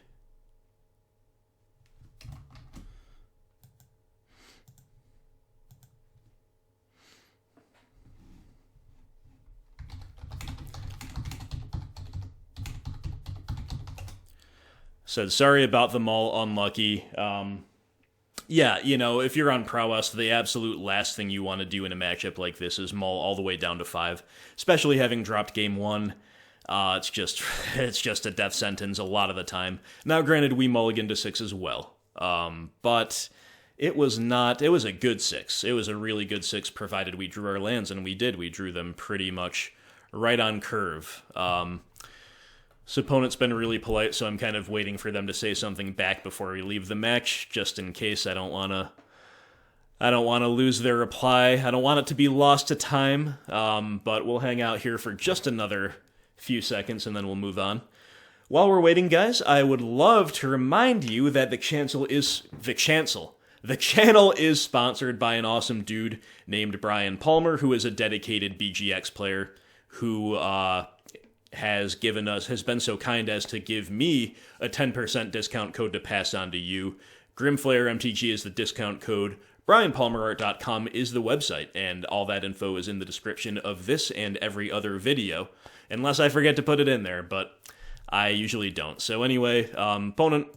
Said, sorry about them all, unlucky. Yeah, you know, if you're on Prowess, the absolute last thing you want to do in a matchup like this is maul all the way down to 5. Especially having dropped game 1. It's just a death sentence a lot of the time. Now, granted, we mulliganed to 6 as well. But it was a good 6. It was a really good 6, provided we drew our lands, and we did. We drew them pretty much right on curve. This opponent's been really polite, so I'm kind of waiting for them to say something back before we leave the match, just in case. I don't want to lose their reply. I don't want it to be lost to time, but we'll hang out here for just another few seconds, and then we'll move on. While we're waiting, guys, I would love to remind you that the channel is sponsored by an awesome dude named Brian Palmer, who is a dedicated BGX player who, has been so kind as to give me a 10% discount code to pass on to you. Grimflayer MTG is the discount code. BrianPalmerArt.com is the website, and all that info is in the description of this and every other video, unless I forget to put it in there, but I usually don't. So anyway, opponent,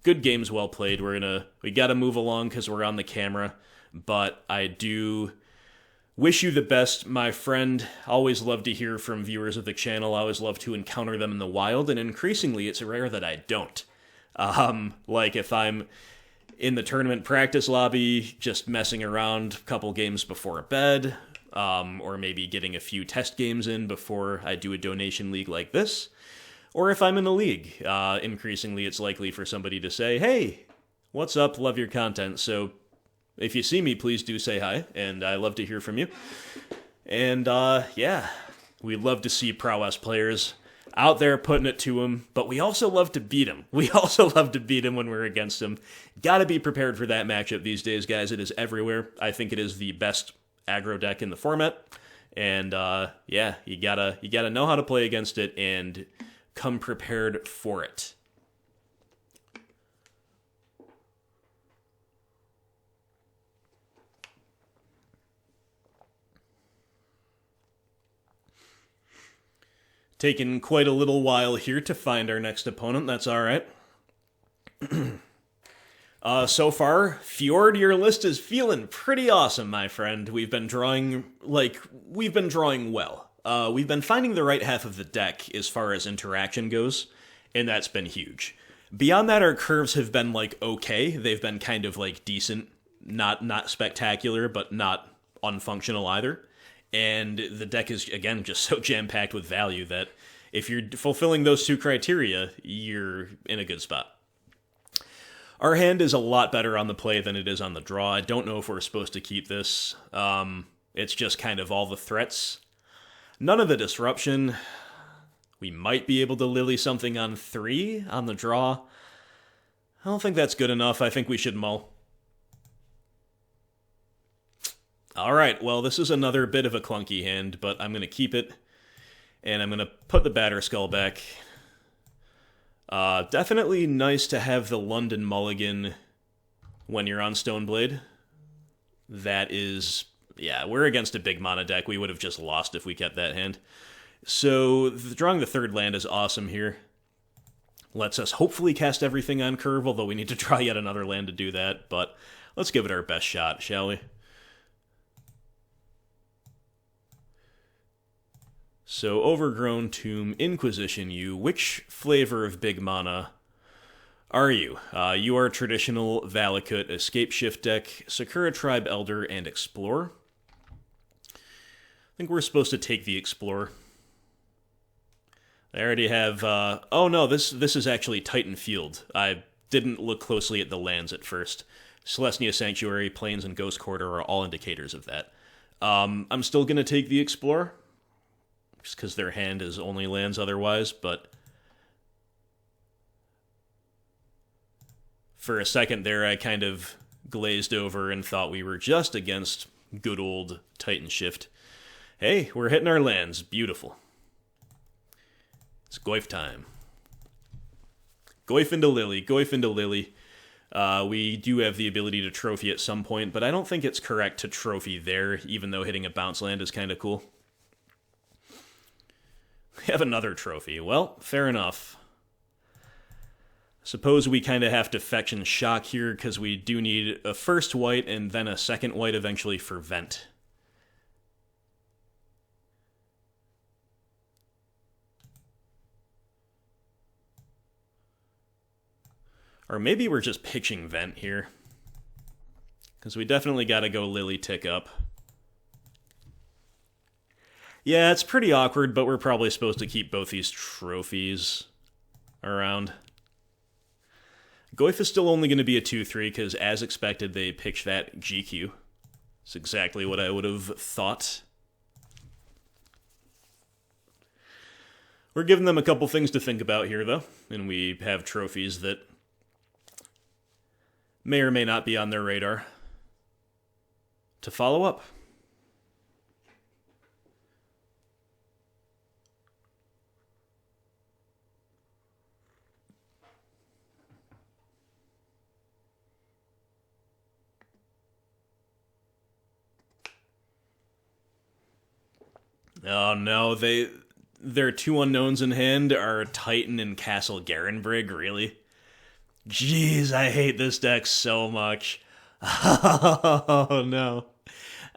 good games, well played. We gotta move along because we're on the camera, but I do wish you the best, my friend. Always love to hear from viewers of the channel. I always love to encounter them in the wild, and increasingly it's rare that I don't. Like if I'm in the tournament practice lobby, just messing around a couple games before bed, or maybe getting a few test games in before I do a donation league like this, or if I'm in a league, increasingly it's likely for somebody to say, hey, what's up, love your content, so if you see me, please do say hi, and I love to hear from you. And, yeah, we love to see Prowess players out there putting it to them, but we also love to beat them. We also love to beat them when we're against them. Gotta be prepared for that matchup these days, guys. It is everywhere. I think it is the best aggro deck in the format, and, yeah, you gotta know how to play against it and come prepared for it. Taking quite a little while here to find our next opponent. That's all right. So far, Fjord, your list is feeling pretty awesome, my friend. We've been drawing well. We've been finding the right half of the deck as far as interaction goes, and that's been huge. Beyond that, our curves have been, okay. They've been kind of, decent. Not spectacular, but not unfunctional either. And the deck is, again, just so jam-packed with value that if you're fulfilling those 2 criteria, you're in a good spot. Our hand is a lot better on the play than it is on the draw. I don't know if we're supposed to keep this. It's just kind of all the threats. None of the disruption. We might be able to Lily something on 3 on the draw. I don't think that's good enough. I think we should mull. Alright, well, this is another bit of a clunky hand, but I'm going to keep it. And I'm going to put the Batterskull back. Definitely nice to have the London Mulligan when you're on Stoneblade. That is... yeah, we're against a big mana deck. We would have just lost if we kept that hand. So, drawing the 3rd land is awesome here. Lets us hopefully cast everything on curve, although we need to draw yet another land to do that. But let's give it our best shot, shall we? So, Overgrown Tomb, Inquisition you. Which flavor of big mana are you? You are traditional Valakut, Escape Shift deck, Sakura Tribe Elder, and Explorer. I think we're supposed to take the Explorer. I already have, oh no, this is actually Titan Field. I didn't look closely at the lands at first. Celestia Sanctuary, Plains, and Ghost Quarter are all indicators of that. I'm still going to take the Explorer, just because their hand is only lands otherwise, but for a second there I kind of glazed over and thought we were just against good old Titan Shift. Hey, we're hitting our lands. Beautiful. It's Goyf time. Goyf into Lily. Goyf into Lily. We do have the ability to trophy at some point, but I don't think it's correct to trophy there, even though hitting a bounce land is kind of cool. We have another trophy. Well, fair enough. Suppose we kind of have to fetch and shock here, because we do need a first white and then a second white eventually for Vent. Or maybe we're just pitching Vent here. Because we definitely got to go Lily tick up. Yeah, it's pretty awkward, but we're probably supposed to keep both these trophies around. Goyf is still only going to be a 2-3, because as expected, they pitch that GQ. It's exactly what I would have thought. We're giving them a couple things to think about here, though. And we have trophies that may or may not be on their radar to follow up. Oh no, their 2 unknowns in hand are Titan and Castle Garenbrig, really? Jeez, I hate this deck so much. Oh no.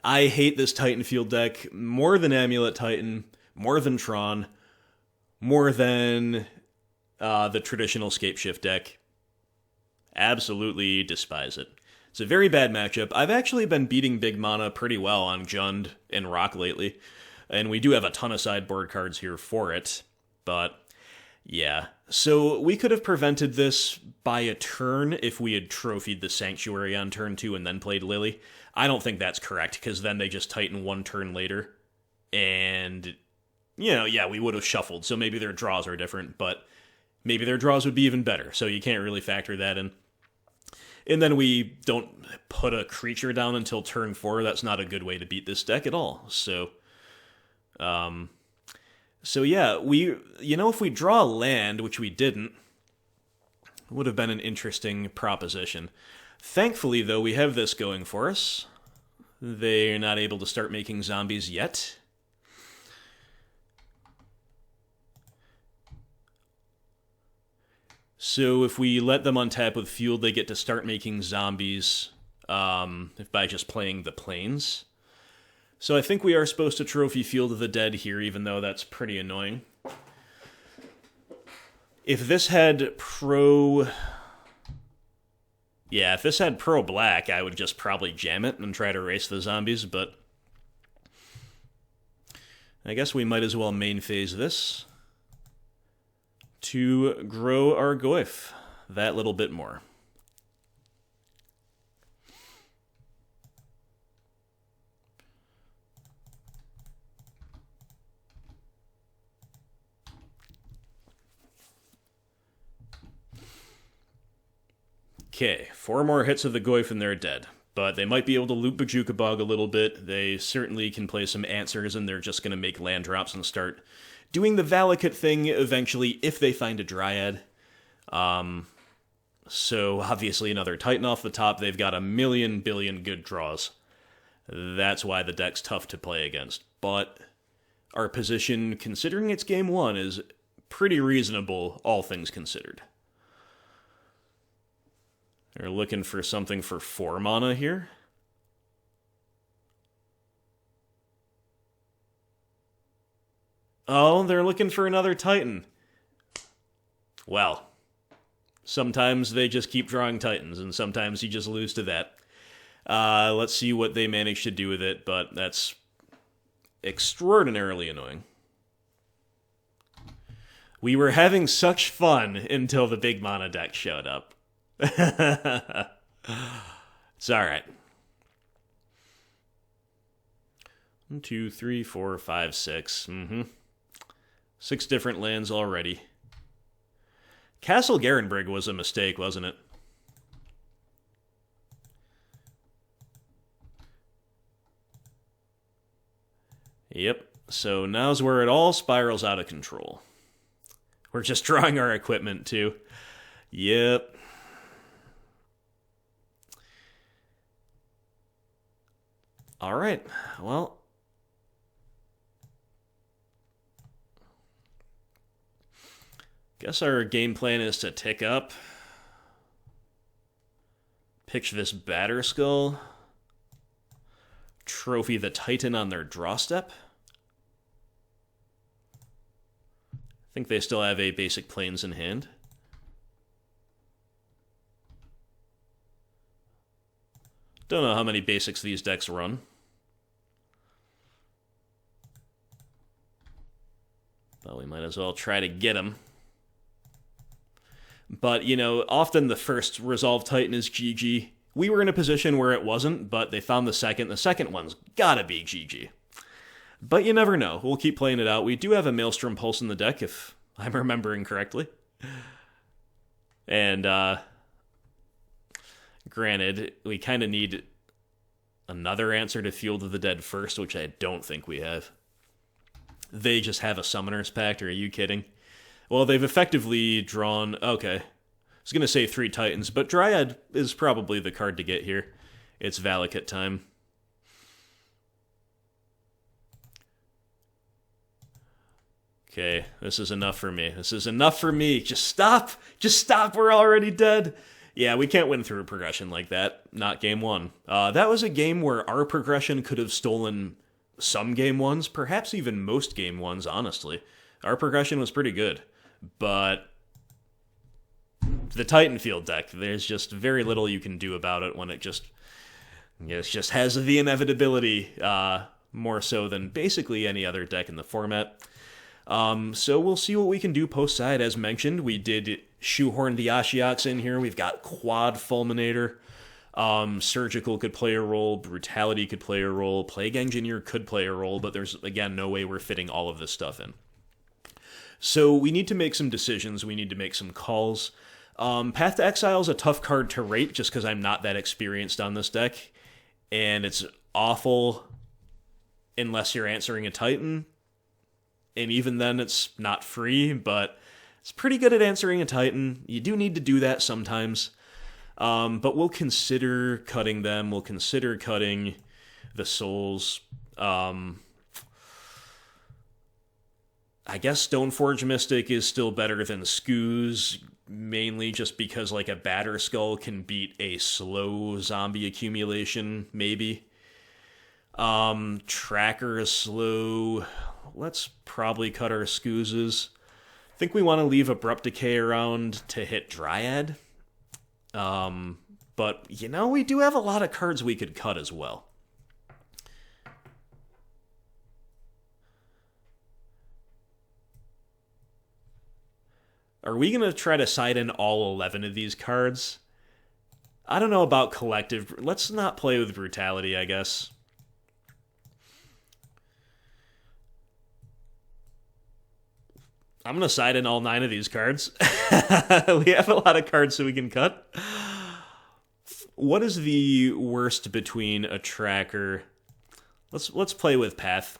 I hate this Titan Field deck more than Amulet Titan, more than Tron, more than the traditional Scapeshift deck. Absolutely despise it. It's a very bad matchup. I've actually been beating big mana pretty well on Jund and Rock lately, and we do have a ton of sideboard cards here for it, but yeah. So we could have prevented this by a turn if we had trophied the Sanctuary on turn 2 and then played Lily. I don't think that's correct, because then they just Titan 1 turn later, and, you know, yeah, we would have shuffled, so maybe their draws are different, but maybe their draws would be even better, so you can't really factor that in. And then we don't put a creature down until turn 4. That's not a good way to beat this deck at all. So yeah, if we draw a land, which we didn't, it would have been an interesting proposition. Thankfully, though, we have this going for us. They're not able to start making zombies yet. So if we let them untap with Field, they get to start making zombies by just playing the Plains. So I think we are supposed to trophy Field of the Dead here, even though that's pretty annoying. If this had pro... yeah, if this had pro black, I would just probably jam it and try to race the zombies, but I guess we might as well main phase this to grow our Goyf that little bit more. Okay, 4 more hits of the Goyf and they're dead. But they might be able to loot Bajukabog a little bit. They certainly can play some answers, and they're just going to make land drops and start doing the Valakut thing eventually if they find a Dryad. So obviously another Titan off the top. They've got a million billion good draws. That's why the deck's tough to play against. But our position, considering it's game 1, is pretty reasonable, all things considered. They're looking for something for 4 mana here. Oh, they're looking for another Titan. Well, sometimes they just keep drawing Titans, and sometimes you just lose to that. Let's see what they manage to do with it, but that's extraordinarily annoying. We were having such fun until the big mana deck showed up. It's alright. 1, 2, 3, 4, 5, 6. 6 different lands already. Castle Garenbrig was a mistake, wasn't it? Yep. So now's where it all spirals out of control. We're just drawing our equipment, too. Yep. Alright, well. Guess our game plan is to tick up. Pitch this Batterskull. Trophy the Titan on their draw step. I think they still have a basic plains in hand. Don't know how many basics these decks run. But we might as well try to get them. But, you know, often the first Resolve Titan is GG. We were in a position where it wasn't, but they found the second. The second one's gotta be GG. But you never know. We'll keep playing it out. We do have a Maelstrom Pulse in the deck, if I'm remembering correctly. And, granted, we kind of need another answer to Field of the Dead first, which I don't think we have. They just have a Summoner's Pact, are you kidding? Well, they've effectively drawn... Okay. I was going to say 3 Titans, but Dryad is probably the card to get here. It's Valakut time. Okay, this is enough for me. This is enough for me. Just stop! Just stop! We're already dead! Yeah, we can't win through a progression like that. Not game 1. That was a game where our progression could have stolen some game 1s, perhaps even most game 1s, honestly. Our progression was pretty good. But the Titanfield deck, there's just very little you can do about it when it just has the inevitability, more so than basically any other deck in the format. So we'll see what we can do post-side. As mentioned, we did shoehorn the Ashiok in here. We've got Quad Fulminator. Surgical could play a role. Brutality could play a role. Plague Engineer could play a role, but there's, again, no way we're fitting all of this stuff in. So we need to make some decisions. We need to make some calls. Path to Exile is a tough card to rate just because I'm not that experienced on this deck. And it's awful unless you're answering a Titan. And even then, it's not free, but it's pretty good at answering a Titan. You do need to do that sometimes. But we'll consider cutting them. We'll consider cutting the souls. I guess Stoneforge Mystic is still better than Skooz, mainly just because like a Batterskull can beat a slow zombie accumulation, maybe. Tracker is slow. Let's probably cut our Skoozes. I think we want to leave Abrupt Decay around to hit Dryad. But, you know, we do have a lot of cards we could cut as well. Are we going to try to side in all 11 of these cards? I don't know about collective. Let's not play with Brutality, I guess. I'm going to side in all 9 of these cards. We have a lot of cards so we can cut. What is the worst between a tracker? Let's play with path.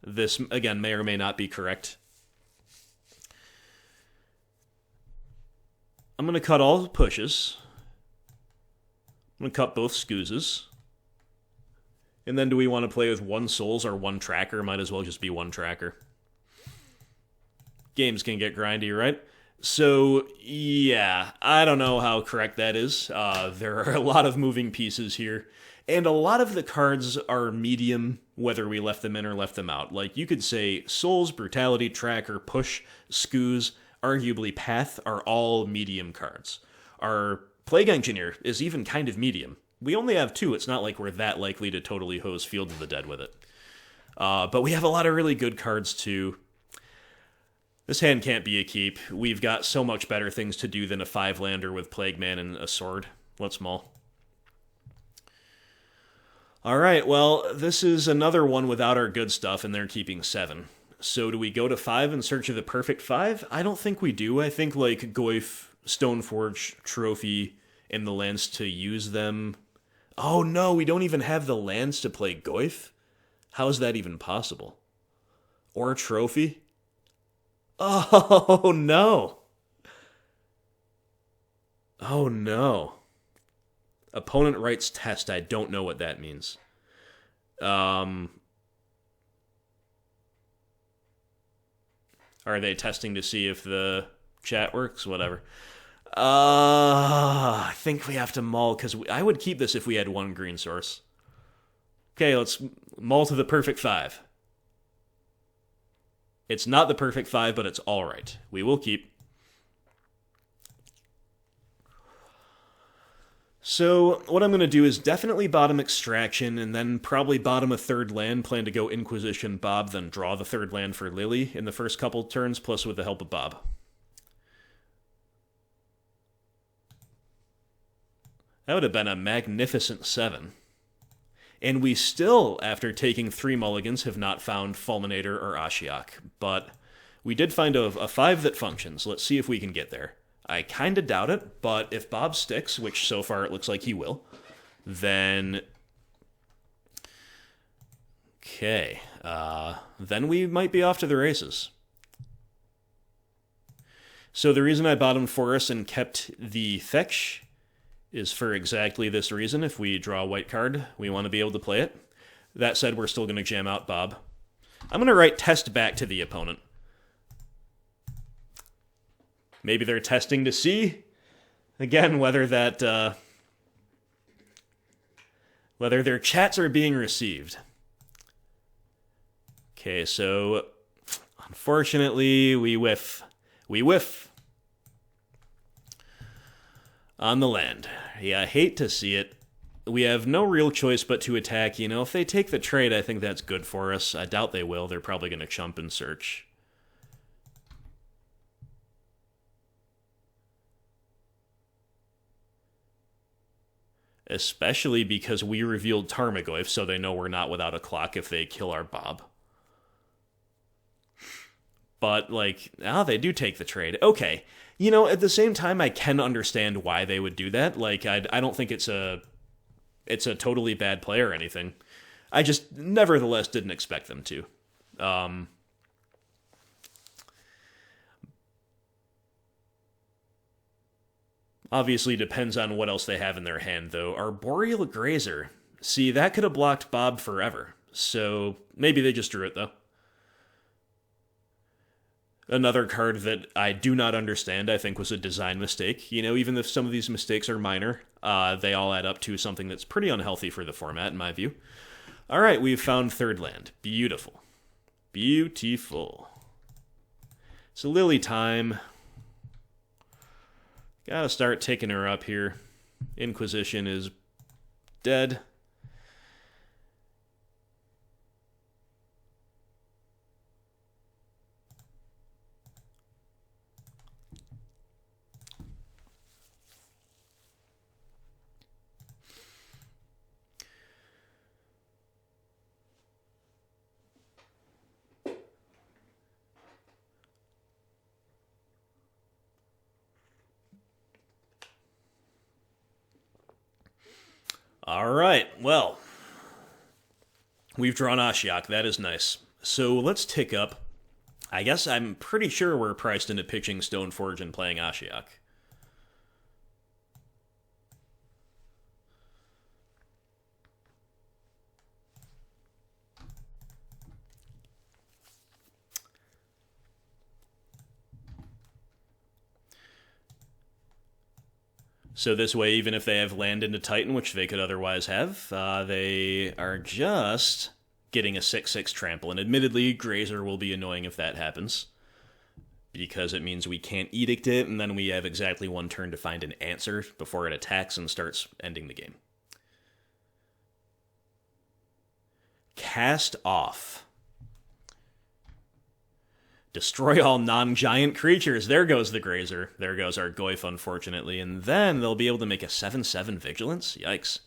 This, again, may or may not be correct. I'm going to cut all pushes. I'm going to cut both scoozes. And then do we want to play with one souls or one tracker? Might as well just be one tracker. Games can get grindy, right? So, yeah, I don't know how correct that is. There are a lot of moving pieces here. And a lot of the cards are medium, whether we left them in or left them out. Like, you could say Souls, Brutality, Tracker, Push, Scooze, arguably Path are all medium cards. Our Plague Engineer is even kind of medium. We only have 2. It's not like we're that likely to totally hose Field of the Dead with it. But we have a lot of really good cards, too. This hand can't be a keep. We've got so much better things to do than a 5-lander with Plague Man and a sword. Let's maul. Alright, well, this is another one without our good stuff, and they're keeping 7. So do we go to 5 in search of the perfect 5? I don't think we do. I think, like, Goyf, Stoneforge, Trophy, and the lands to use them. Oh no, we don't even have the lands to play Goyf? How is that even possible? Or Trophy? Oh no! Oh no. Opponent writes test. I don't know what that means. Are they testing to see if the chat works? Whatever. I think we have to maul, because I would keep this if we had one green source. Okay, let's maul to the perfect 5. It's not the perfect 5, but it's alright. We will keep. So, what I'm going to do is definitely bottom Extraction, and then probably bottom a 3rd land, plan to go Inquisition Bob, then draw the 3rd land for Lily in the first couple turns, plus with the help of Bob. That would have been a magnificent 7. And we still, after taking 3 mulligans, have not found Fulminator or Ashiok. But we did find a 5 that functions. Let's see if we can get there. I kind of doubt it, but if Bob sticks, which so far it looks like he will, then... Okay. Then we might be off to the races. So the reason I bottomed Forest and kept the Fetch is for exactly this reason. If we draw a white card, we want to be able to play it. That said, we're still going to jam out Bob. I'm going to write test back to the opponent. Maybe they're testing to see, again, whether their chats are being received. Okay, so unfortunately, we whiff. We whiff. On the land. Yeah, I hate to see it. We have no real choice but to attack. You know, if they take the trade, I think that's good for us. I doubt they will. They're probably going to chump and search. Especially because we revealed Tarmogoyf, so they know we're not without a clock if they kill our Bob. But, like, they do take the trade. Okay. You know, at the same time, I can understand why they would do that. Like, I don't think it's a totally bad play or anything. I just, nevertheless, didn't expect them to. Obviously depends on what else they have in their hand, though. Arboreal Grazer. See, that could have blocked Bob forever. So, maybe they just drew it, though. Another card that I do not understand, I think, was a design mistake. You know, even if some of these mistakes are minor, they all add up to something that's pretty unhealthy for the format, in my view. Alright, we've found third land. Beautiful. Beautiful. So Lily time. Gotta start taking her up here. Inquisition is dead. Alright, well, we've drawn Ashiok, that is nice. So let's tick up. I guess I'm pretty sure we're priced into pitching Stoneforge and playing Ashiok. So this way, even if they have land into Titan, which they could otherwise have, they are just getting a 6/6 trample. And admittedly, Grazer will be annoying if that happens, because it means we can't edict it, and then we have exactly one turn to find an answer before it attacks and starts ending the game. Cast off. Destroy all non-giant creatures. There goes the Grazer. There goes our Goyf, unfortunately. And then they'll be able to make a 7/7 Vigilance? Yikes.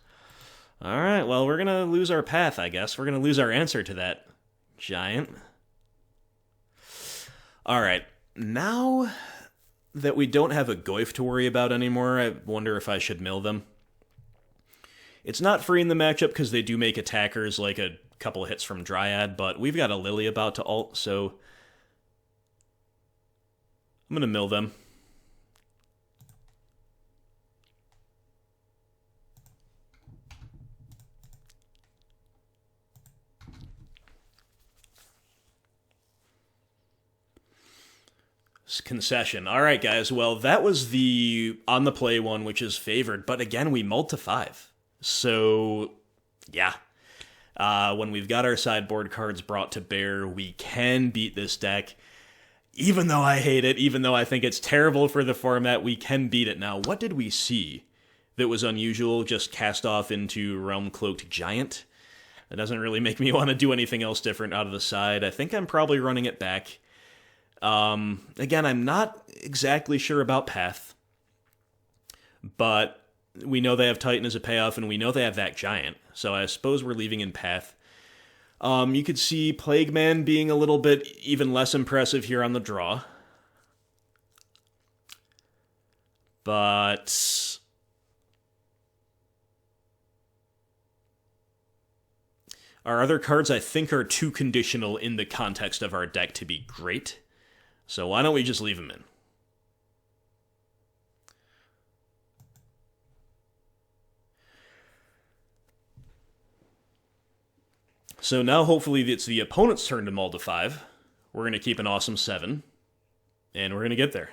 Alright, well, we're gonna lose our path, I guess. We're gonna lose our answer to that giant. Alright, now that we don't have a Goyf to worry about anymore, I wonder if I should mill them. It's not free in the matchup because they do make attackers like a couple of hits from Dryad, but we've got a Lily about to ult, so I'm going to mill them. Concession. All right, guys. Well, that was the on the play one, which is favored. But again, we mulled to 5. So, yeah. When we've got our sideboard cards brought to bear, we can beat this deck. Even though I hate it, even though I think it's terrible for the format, we can beat it. Now, what did we see that was unusual? Just cast off into Realm Cloaked Giant? That doesn't really make me want to do anything else different out of the side. I think I'm probably running it back. Again, I'm not exactly sure about Path, but we know they have Titan as a payoff, and we know they have that Giant, so I suppose we're leaving in Path. You could see Plague Man being a little bit even less impressive here on the draw. But our other cards, I think, are too conditional in the context of our deck to be great. So why don't we just leave them in? So now, hopefully, it's the opponent's turn to mull to 5. We're going to keep an awesome 7. And we're going to get there.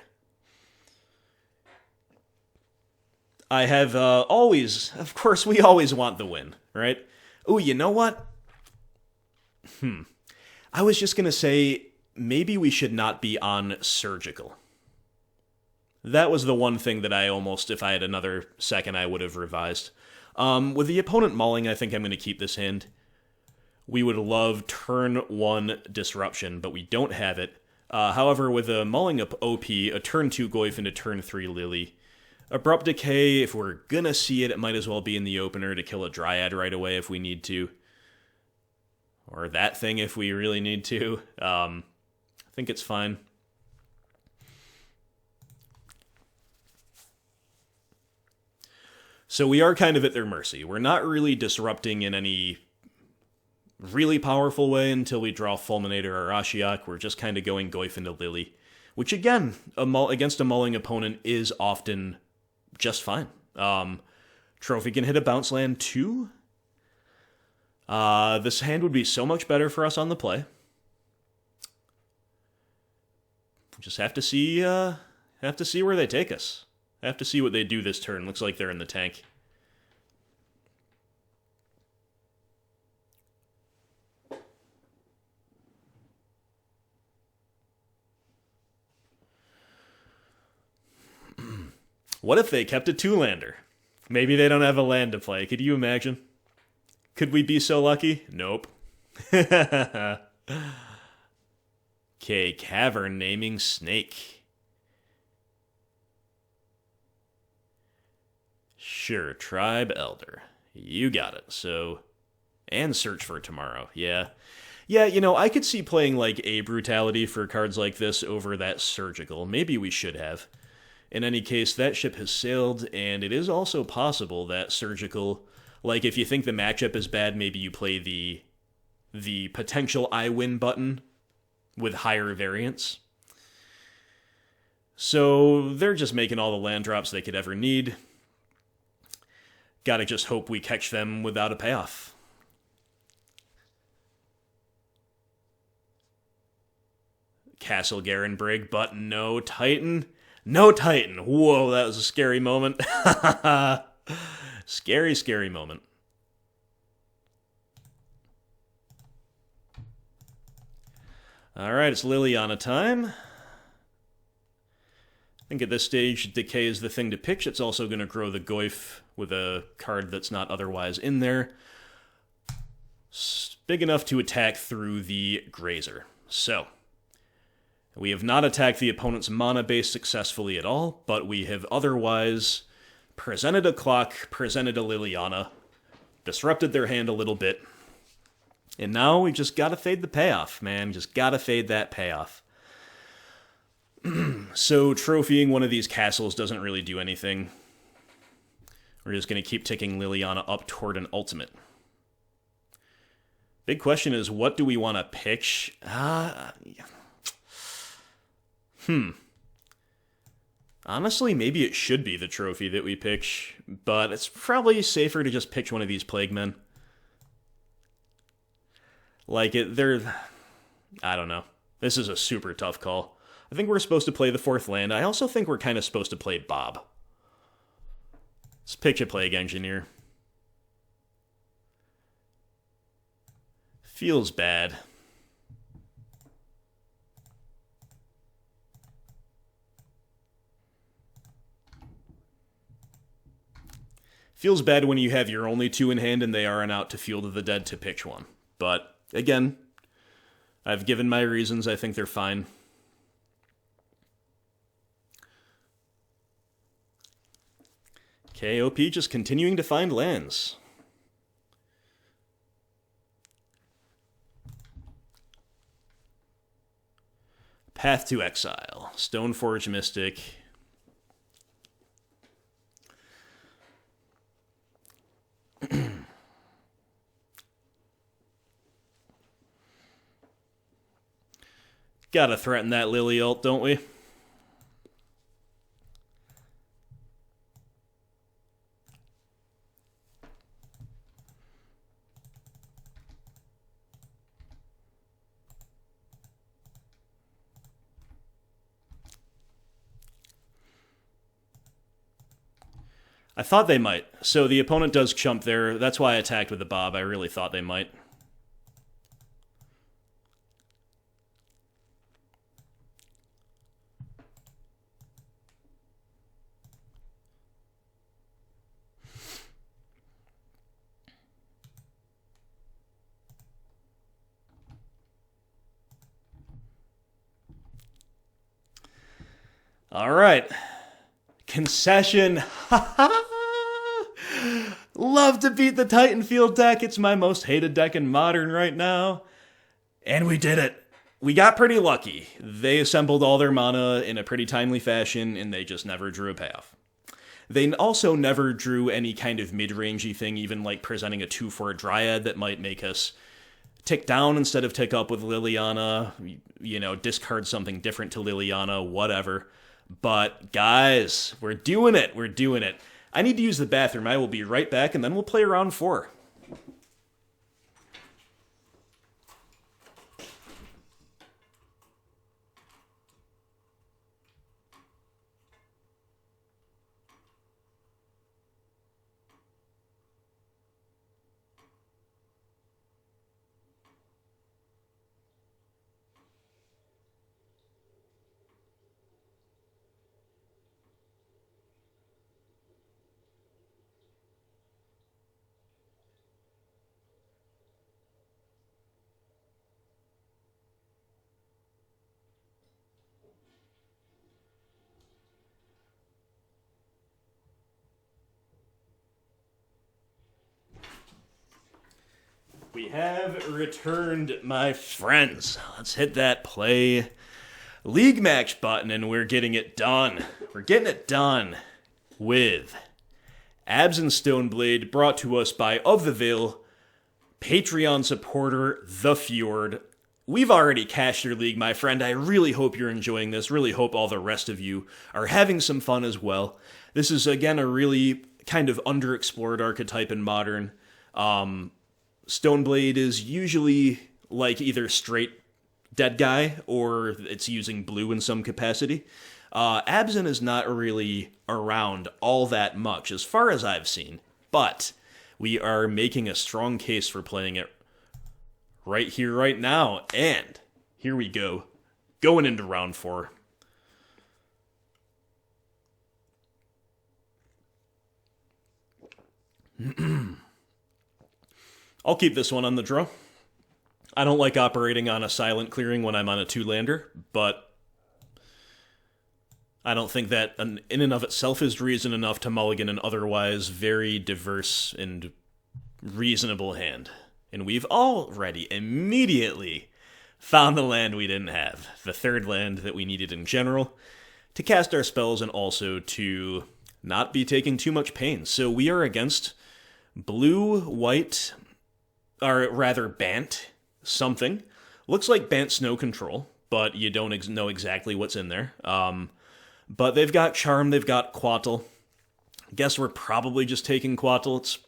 I have always... Of course, we always want the win, right? Oh, you know what? I was just going to say, maybe we should not be on Surgical. That was the one thing that I almost, if I had another second, I would have revised. With the opponent mulling, I think I'm going to keep this hand. We would love turn 1 Disruption, but we don't have it. However, with a mulling up OP, a turn 2 Goyf into turn 3 Lily. Abrupt Decay, if we're gonna see it, it might as well be in the opener to kill a Dryad right away if we need to. Or that thing if we really need to. I think it's fine. So we are kind of at their mercy. We're not really disrupting in any really powerful way until we draw Fulminator or Ashiok. We're just kind of going Goyf into Lily, which again, against a mulling opponent is often just fine. Trophy can hit a bounce land too. This hand would be so much better for us on the play. Just have to see where they take us. Have to see what they do this turn. Looks like they're in the tank. What if they kept a 2-lander? Maybe they don't have a land to play. Could you imagine? Could we be so lucky? Nope. Okay, Cavern naming Snake. Sure, Tribe Elder. You got it. So, and Search for Tomorrow. Yeah. Yeah, you know, I could see playing like a Brutality for cards like this over that Surgical. Maybe we should have. In any case, that ship has sailed, and it is also possible that Surgical Like, if you think the matchup is bad, maybe you play the potential I win button with higher variance. So they're just making all the land drops they could ever need. Gotta just hope we catch them without a payoff. Castle Garenbrig, but no Titan. No Titan. Whoa, that was a scary moment. Scary, scary moment. Alright, it's Liliana time. I think at this stage, Decay is the thing to pitch. It's also going to grow the Goyf with a card that's not otherwise in there. It's big enough to attack through the Grazer. So, we have not attacked the opponent's mana base successfully at all, but we have otherwise presented a clock, presented a Liliana, disrupted their hand a little bit, and now we just gotta fade the payoff, man. Just gotta fade that payoff. So trophying one of these castles doesn't really do anything. We're just gonna keep ticking Liliana up toward an ultimate. Big question is, what do we want to pitch? Honestly, maybe it should be the trophy that we pitch, but it's probably safer to just pitch one of these Plague Men. Like, I don't know. This is a super tough call. I think we're supposed to play the 4th land. I also think we're kind of supposed to play Bob. Let's pitch a Plague Engineer. Feels bad. Feels bad when you have your only 2 in hand and they aren't out to Field of the Dead to pitch one. But, again, I've given my reasons. I think they're fine. KOP just continuing to find lands. Path to Exile. Stoneforge Mystic. Gotta threaten that Lily ult, don't we? I thought they might. So the opponent does chump there. That's why I attacked with the Bob. I really thought they might. All right. Concession. Love to beat the Titanfield deck. It's my most hated deck in Modern right now. And we did it. We got pretty lucky. They assembled all their mana in a pretty timely fashion, and they just never drew a payoff. They also never drew any kind of mid-rangey thing, even like presenting a 2/4 Dryad that might make us tick down instead of tick up with Liliana, you know, discard something different to Liliana, whatever. But, guys, we're doing it. We're doing it. I need to use the bathroom. I will be right back, and then we'll play round 4. We have returned, my friends. Let's hit that play league match button, and we're getting it done. We're getting it done with Abzan Stoneblade, brought to us by Of the Veil, Patreon supporter, The Fjord. We've already cashed your league, my friend. I really hope you're enjoying this. Really hope all the rest of you are having some fun as well. This is, again, a really kind of underexplored archetype in Modern. Stoneblade is usually like either straight dead guy or it's using blue in some capacity. Abzan is not really around all that much as far as I've seen, but we are making a strong case for playing it right here, right now, and here we go, going into round 4. I'll keep this one on the draw. I don't like operating on a silent clearing when I'm on a 2-lander, but I don't think that in and of itself is reason enough to mulligan an otherwise very diverse and reasonable hand. And we've already immediately found the land we didn't have, the third land that we needed in general, to cast our spells and also to not be taking too much pain. So we are against blue, white, or rather Bant, something. Looks like Bant Snow Control, but you don't know exactly what's in there. But they've got Charm, they've got Quattle. Guess we're probably just taking Quattle. It's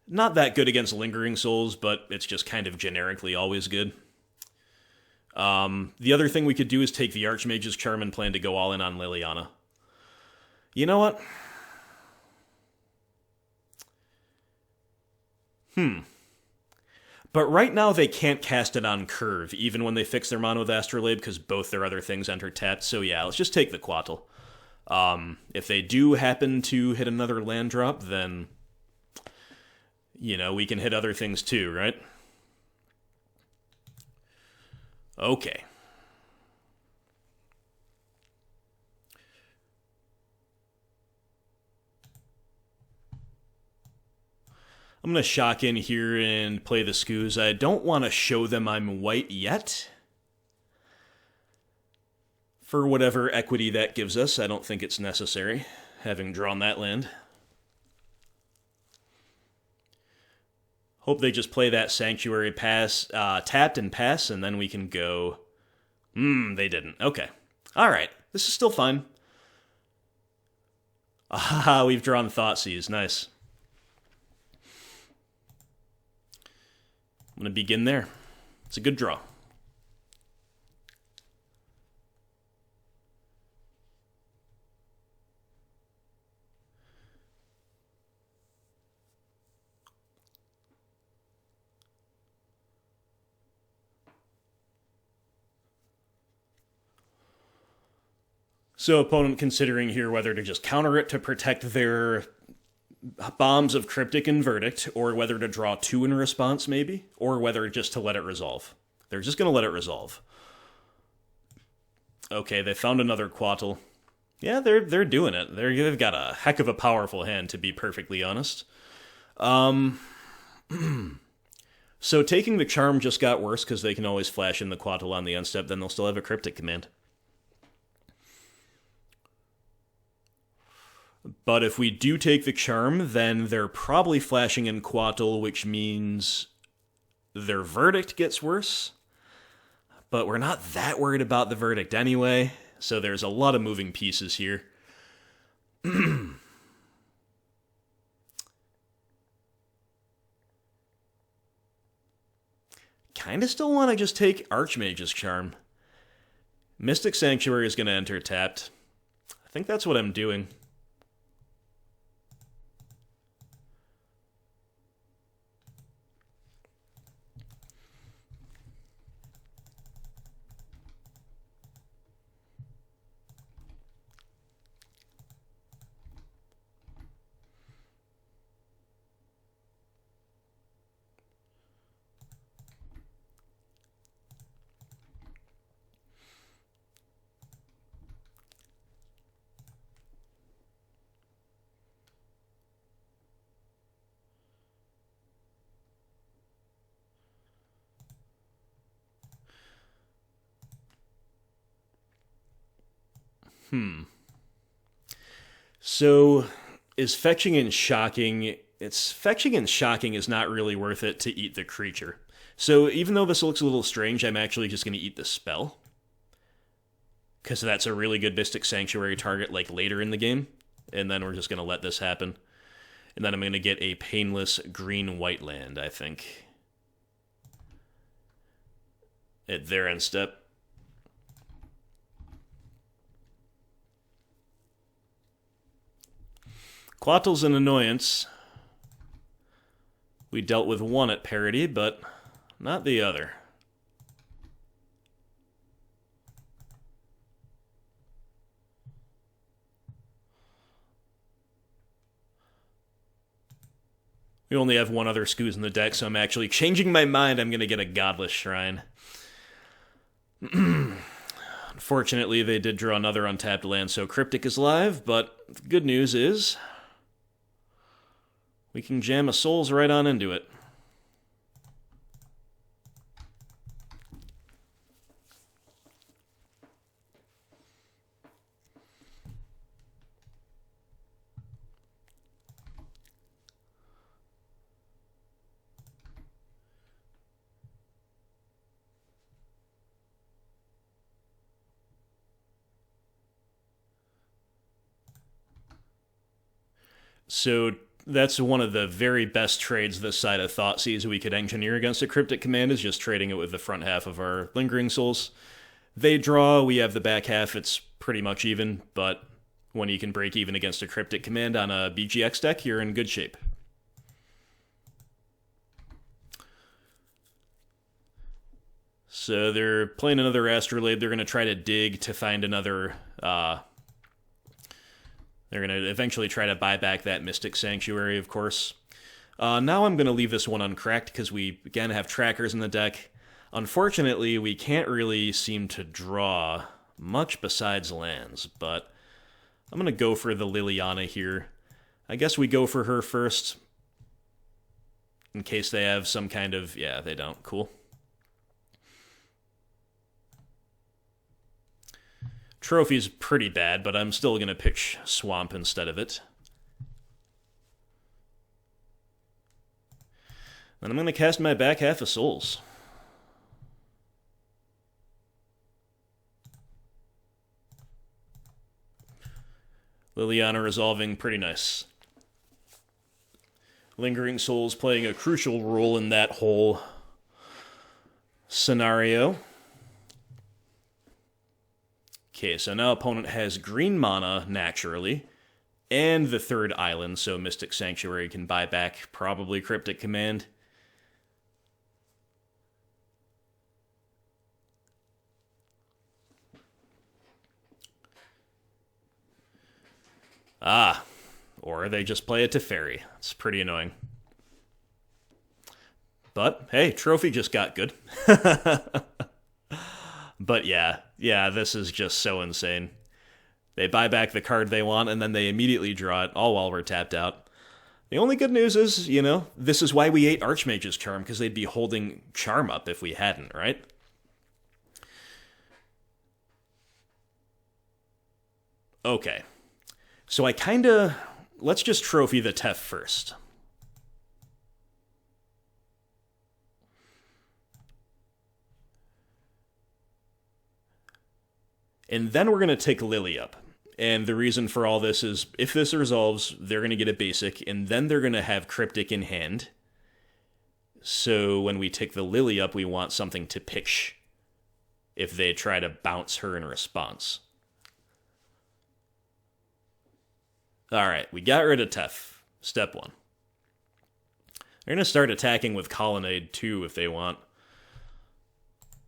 not that good against Lingering Souls, but it's just kind of generically always good. The other thing we could do is take the Archmage's Charm and plan to go all in on Liliana. You know what? But right now they can't cast it on Curve, even when they fix their mono with Astrolabe, because both their other things enter tapped. So yeah, let's just take the Quattle. If they do happen to hit another land drop, then, you know, we can hit other things too, right? Okay. I'm going to shock in here and play the Skoos. I don't want to show them I'm white yet. For whatever equity that gives us, I don't think it's necessary, having drawn that land. Hope they just play that Sanctuary pass, tapped and pass, and then we can go... they didn't. Okay. Alright. This is still fine. Ah, we've drawn Thoughtseize. Nice. I'm going to begin there. It's a good draw. So opponent considering here whether to just counter it to protect their bombs of Cryptic and Verdict, or whether to draw 2 in response, maybe, or whether just to let it resolve. They're just going to let it resolve. Okay, they found another Quattle. Yeah, they're doing it. They've got a heck of a powerful hand, to be perfectly honest. So taking the Charm just got worse, because they can always flash in the Quattle on the end step, then they'll still have a Cryptic command. But if we do take the Charm, then they're probably flashing in Quattle, which means their Verdict gets worse. But we're not that worried about the Verdict anyway, so there's a lot of moving pieces here. Kinda still want to just take Archmage's Charm. Mystic Sanctuary is going to enter tapped. I think that's what I'm doing. So, is fetching and shocking. It's fetching and shocking is not really worth it to eat the creature. So even though this looks a little strange, I'm actually just going to eat the spell. Because that's a really good Mystic Sanctuary target like later in the game. And then we're just going to let this happen. And then I'm going to get a painless green-white land, I think. At their end step. Quattle's an annoyance. We dealt with one at parity, but not the other. We only have one other Scooz in the deck, so I'm actually changing my mind. I'm going to get a Godless Shrine. Unfortunately, they did draw another untapped land, so Cryptic is live, but the good news is we can jam a Souls right on into it. So that's one of the very best trades this side of Thoughtseize we could engineer against a Cryptic Command, is just trading it with the front half of our Lingering Souls. They draw, we have the back half, it's pretty much even, but when you can break even against a Cryptic Command on a BGX deck, you're in good shape. So they're playing another Astrolabe. They're going to try to dig to find another... They're going to eventually try to buy back that Mystic Sanctuary, of course. Now I'm going to leave this one uncracked because we, again, have trackers in the deck. Unfortunately, we can't really seem to draw much besides lands, but I'm going to go for the Liliana here. I guess we go for her first, in case they have some kind of... Yeah, they don't. Cool. Trophy's pretty bad, but I'm still going to pitch Swamp instead of it. Then I'm going to cast my back half of Souls. Liliana resolving, pretty nice. Lingering Souls playing a crucial role in that whole scenario. Okay, so now opponent has green mana, naturally, and the third island, so Mystic Sanctuary can buy back probably Cryptic Command. Ah, or they just play a Teferi. It's pretty annoying. But, hey, Trophy just got good. But yeah, this is just so insane. They buy back the card they want, and then they immediately draw it, all while we're tapped out. The only good news is, you know, this is why we ate Archmage's Charm, because they'd be holding Charm up if we hadn't, right? Okay. So I kinda... Let's just trophy the Tef first. And then we're going to take Lily up. And the reason for all this is, if this resolves, they're going to get a basic, and then they're going to have Cryptic in hand. So when we take the Lily up, we want something to pitch if they try to bounce her in response. Alright, we got rid of Tef. Step 1. They're going to start attacking with Colonnade too if they want.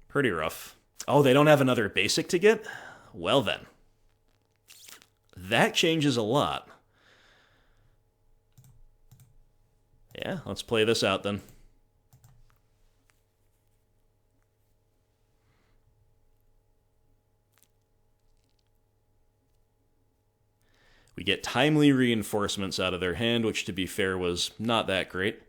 Pretty rough. Oh, they don't have another basic to get? Well then. That changes a lot. Yeah, let's play this out then. We get timely reinforcements out of their hand, which to be fair was not that great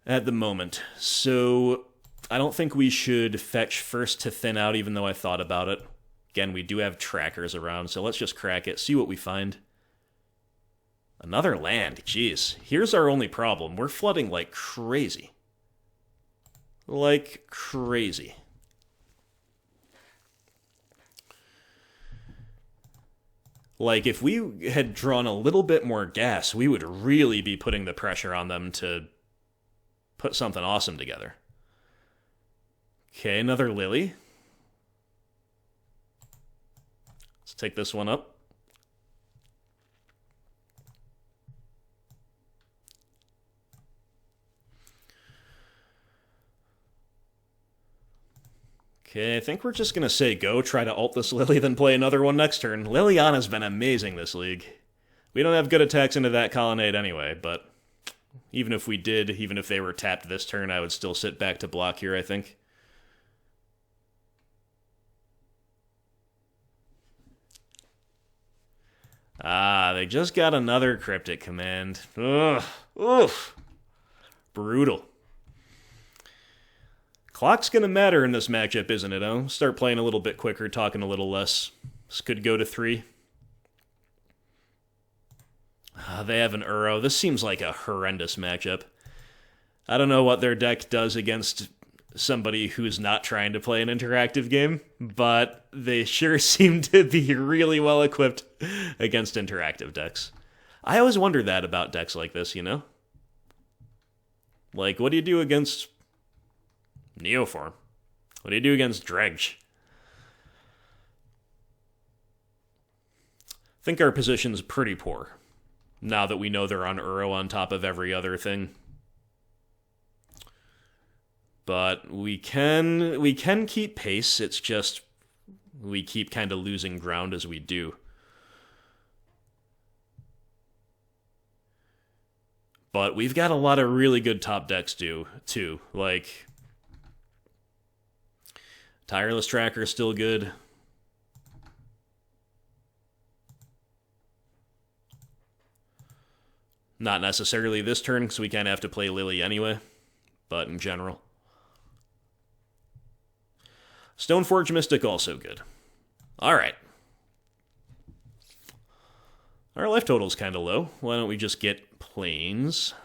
at the moment. So I don't think we should fetch first to thin out, even though I thought about it. Again, we do have trackers around, so let's just crack it, see what we find. Another land, jeez. Here's our only problem. We're flooding like crazy. Like crazy. Like, if we had drawn a little bit more gas, we would really be putting the pressure on them to put something awesome together. Okay, another Lily. Let's take this one up. Okay, I think we're just going to say go, try to ult this Lily, then play another one next turn. Liliana's been amazing this league. We don't have good attacks into that colonnade anyway, but even if we did, even if they were tapped this turn, I would still sit back to block here, I think. Ah, they just got another cryptic command. Ugh. Oof. Brutal. Clock's gonna matter in this matchup, isn't it? I'll start playing a little bit quicker, talking a little less. This could go to 3. They have an Uro. This seems like a horrendous matchup. I don't know what their deck does against somebody who's not trying to play an interactive game, but they sure seem to be really well equipped against interactive decks. I always wonder that about decks like this, you know? Like, what do you do against Neoform? What do you do against Dredge? I think our position's pretty poor, now that we know they're on Uro on top of every other thing. But we can keep pace, it's just we keep kind of losing ground as we do. But we've got a lot of really good top decks too. Like, Tireless Tracker is still good. Not necessarily this turn, because we kind of have to play Lily anyway, but in general. Stoneforge Mystic also good. Alright. Our life total's kind of low. Why don't we just get planes?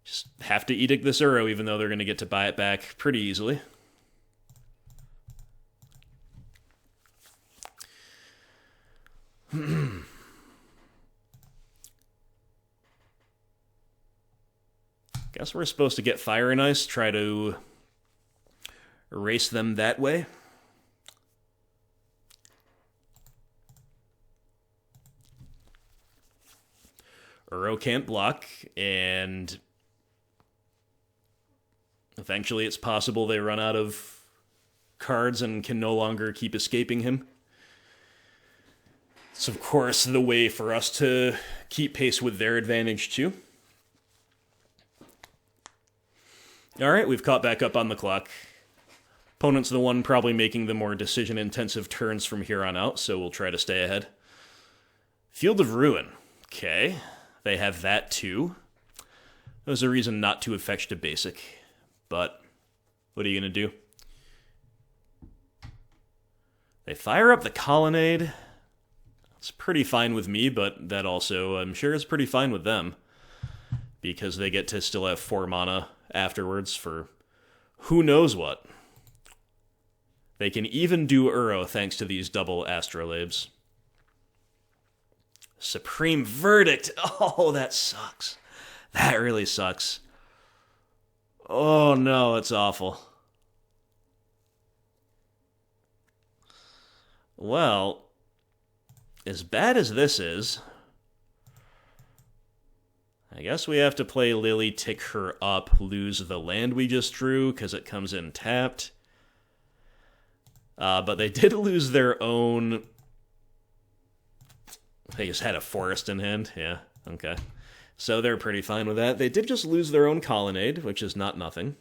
Just have to edict this Uro, even though they're going to get to buy it back pretty easily. Guess we're supposed to get Fire and Ice, try to erase them that way. Uro can't block, and eventually it's possible they run out of cards and can no longer keep escaping him. It's, of course, the way for us to keep pace with their advantage, too. Alright, we've caught back up on the clock. Opponent's the one probably making the more decision-intensive turns from here on out, so we'll try to stay ahead. Field of Ruin. Okay, they have that, too. There's a reason not to have fetched a basic, but what are you going to do? They fire up the Colonnade. It's pretty fine with me, but that also, I'm sure, is pretty fine with them, because they get to still have 4 mana afterwards for who knows what. They can even do Uro thanks to these double Astrolabes. Supreme Verdict! Oh, that sucks. That really sucks. Oh no, it's awful. Well, as bad as this is, I guess we have to play Lily, tick her up, lose the land we just drew because it comes in tapped. But they did lose their own... They just had a forest in hand. Yeah, okay. So they're pretty fine with that. They did just lose their own Colonnade, which is not nothing.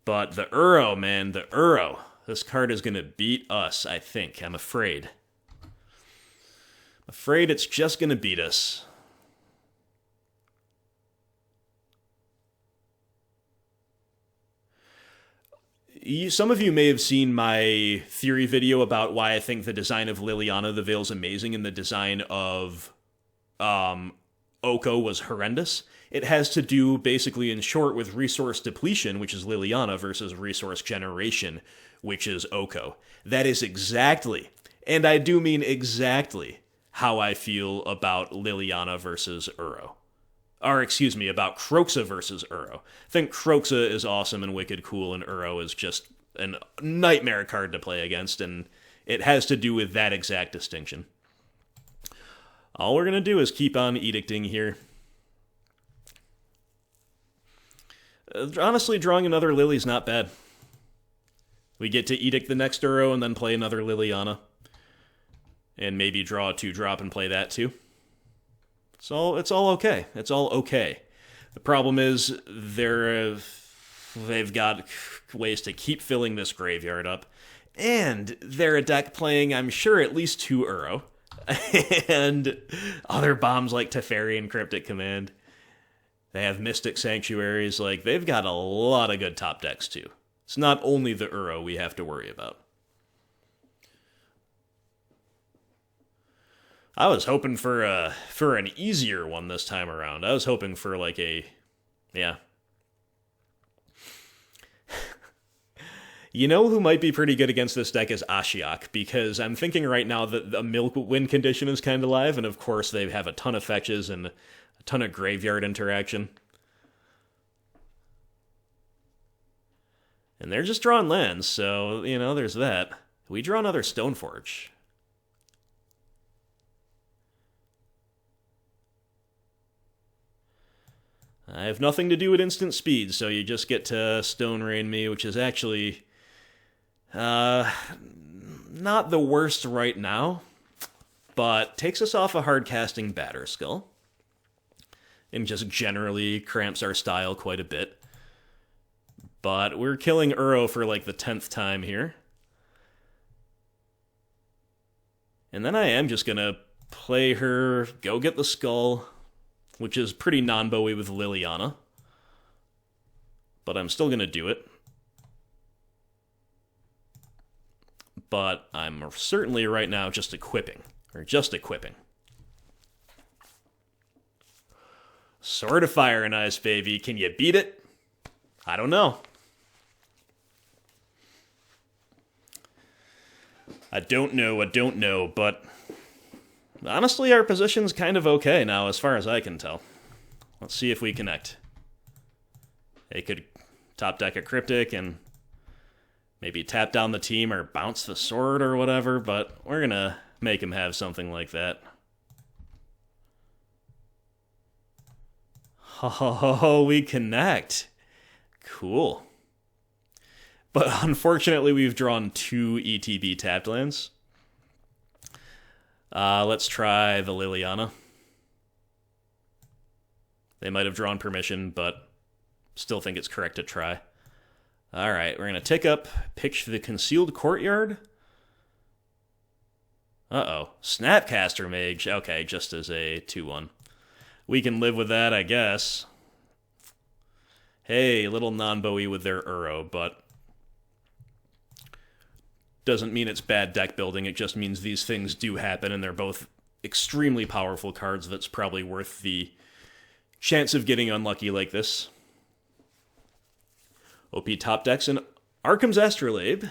But the Uro, man, the Uro. This card is going to beat us, I think. I'm afraid. Afraid it's just gonna beat us. Some of you may have seen my theory video about why I think the design of Liliana the Veil is amazing and the design of Oko was horrendous. It has to do, basically in short, with resource depletion, which is Liliana, versus resource generation, which is Oko. That is exactly, and I do mean exactly, how I feel about Liliana versus Uro. Or, excuse me, about Kroxa versus Uro. I think Kroxa is awesome and wicked cool, and Uro is just a nightmare card to play against, and it has to do with that exact distinction. All we're going to do is keep on edicting here. Honestly, drawing another Lily's not bad. We get to edict the next Uro and then play another Liliana. And maybe draw a 2-drop and play that too. So it's all okay. It's all okay. The problem is they've got ways to keep filling this graveyard up. And they're a deck playing, I'm sure, at least 2 Uro. And other bombs like Teferi and Cryptic Command. They have Mystic Sanctuaries. Like, they've got a lot of good top decks too. It's not only the Uro we have to worry about. I was hoping for an easier one this time around. I was hoping for like yeah. You know who might be pretty good against this deck is Ashiok, because I'm thinking right now that the Milk win condition is kind of live, and of course they have a ton of fetches and a ton of graveyard interaction. And they're just drawing lands, so, you know, there's that. We draw another Stoneforge. I have nothing to do with instant speed, so you just get to Stone Rain me, which is actually not the worst right now, but takes us off a hard-casting Batterskull, and just generally cramps our style quite a bit. But we're killing Uro for like the 10th time here. And then I am just gonna play her, go get the skull, which is pretty non-Bowie with Liliana. But I'm still going to do it. But I'm certainly right now just equipping. Sword of Fire and Ice, baby. Can you beat it? I don't know. I don't know, but honestly, our position's kind of okay now, as far as I can tell. Let's see if we connect. They could top deck a Cryptic and maybe tap down the team or bounce the sword or whatever, but we're gonna make him have something like that. Oh, we connect. Cool. But unfortunately, we've drawn 2 ETB tapped lands. Let's try the Liliana. They might have drawn permission, but still think it's correct to try. Alright, we're going to tick up, pitch the Concealed Courtyard. Uh-oh. Snapcaster Mage. Okay, just as a 2-1. We can live with that, I guess. Hey, little non-Bowie with their Uro, but doesn't mean it's bad deck building, it just means these things do happen, and they're both extremely powerful cards that's probably worth the chance of getting unlucky like this. OP top decks and Arkham's Astrolabe.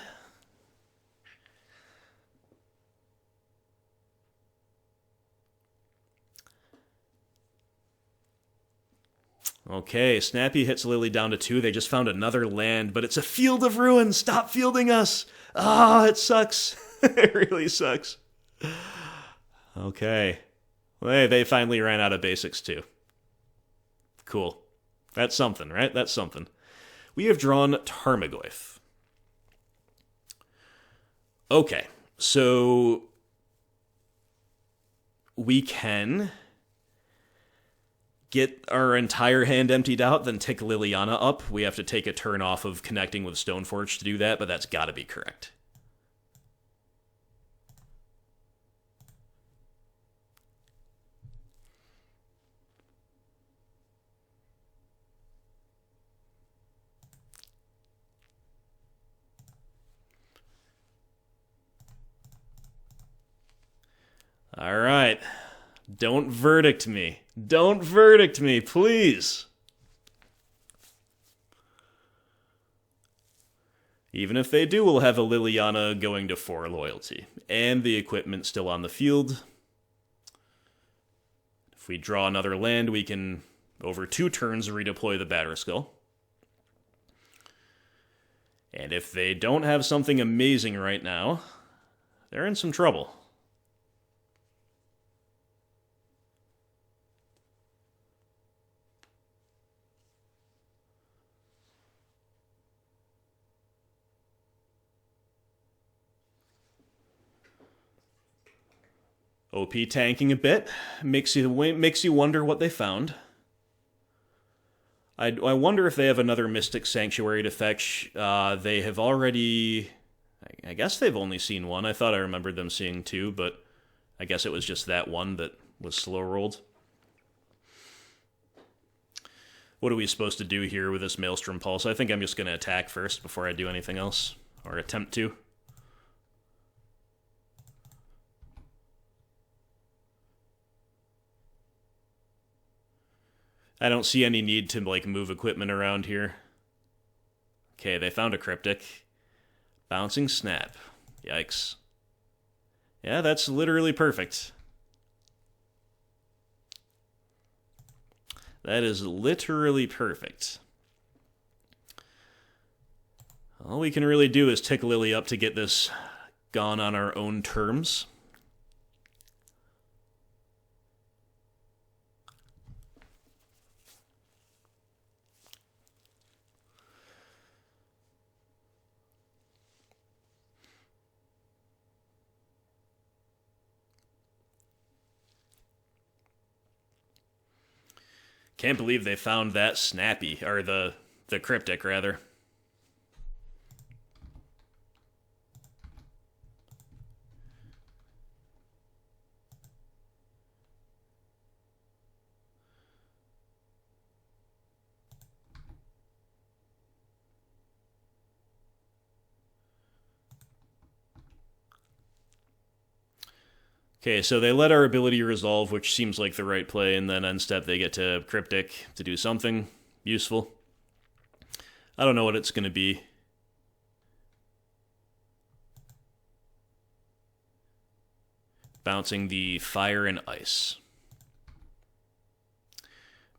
Okay, Snappy hits Lily down to 2. They just found another land, but it's a Field of Ruin. Stop fielding us. Ah, it sucks. It really sucks. Okay. Well, they finally ran out of basics too. Cool. That's something, right? That's something. We have drawn Tarmogoyf. Okay, so we can get our entire hand emptied out, then tick Liliana up. We have to take a turn off of connecting with Stoneforge to do that, but that's got to be correct. Alright. Don't verdict me. Don't verdict me, please. Even if they do, we'll have a Liliana going to 4 loyalty. And the equipment still on the field. If we draw another land, we can, over 2 turns, redeploy the Batterskull. And if they don't have something amazing right now, they're in some trouble. OP tanking a bit makes you wonder what they found. I wonder if they have another Mystic Sanctuary to fetch. They have already... I guess they've only seen 1. I thought I remembered them seeing 2, but I guess it was just that one that was slow-rolled. What are we supposed to do here with this Maelstrom Pulse? I think I'm just going to attack first before I do anything else, or attempt to. I don't see any need to, like, move equipment around here. Okay, they found a Cryptic. Bouncing Snap. Yikes. Yeah, that's literally perfect. That is literally perfect. All we can really do is tick Lily up to get this gone on our own terms. Can't believe they found that snappy, or the Cryptic, rather. Okay, so they let our ability resolve, which seems like the right play, and then end step they get to Cryptic to do something useful. I don't know what it's going to be. Bouncing the Fire and Ice.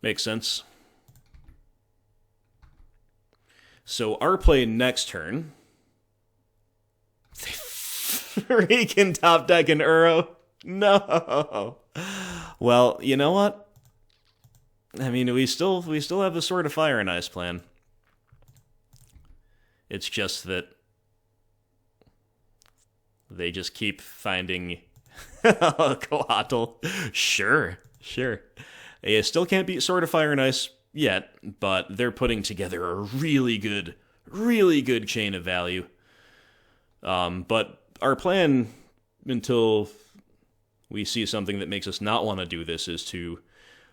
Makes sense. So our play next turn... They freaking top deck an Uro. No. Well, you know what? I mean, we still have the Sword of Fire and Ice plan. It's just that they just keep finding Coatl. Sure. They still can't beat Sword of Fire and Ice yet, but they're putting together a really good chain of value. But our plan, until we see something that makes us not want to do this, is to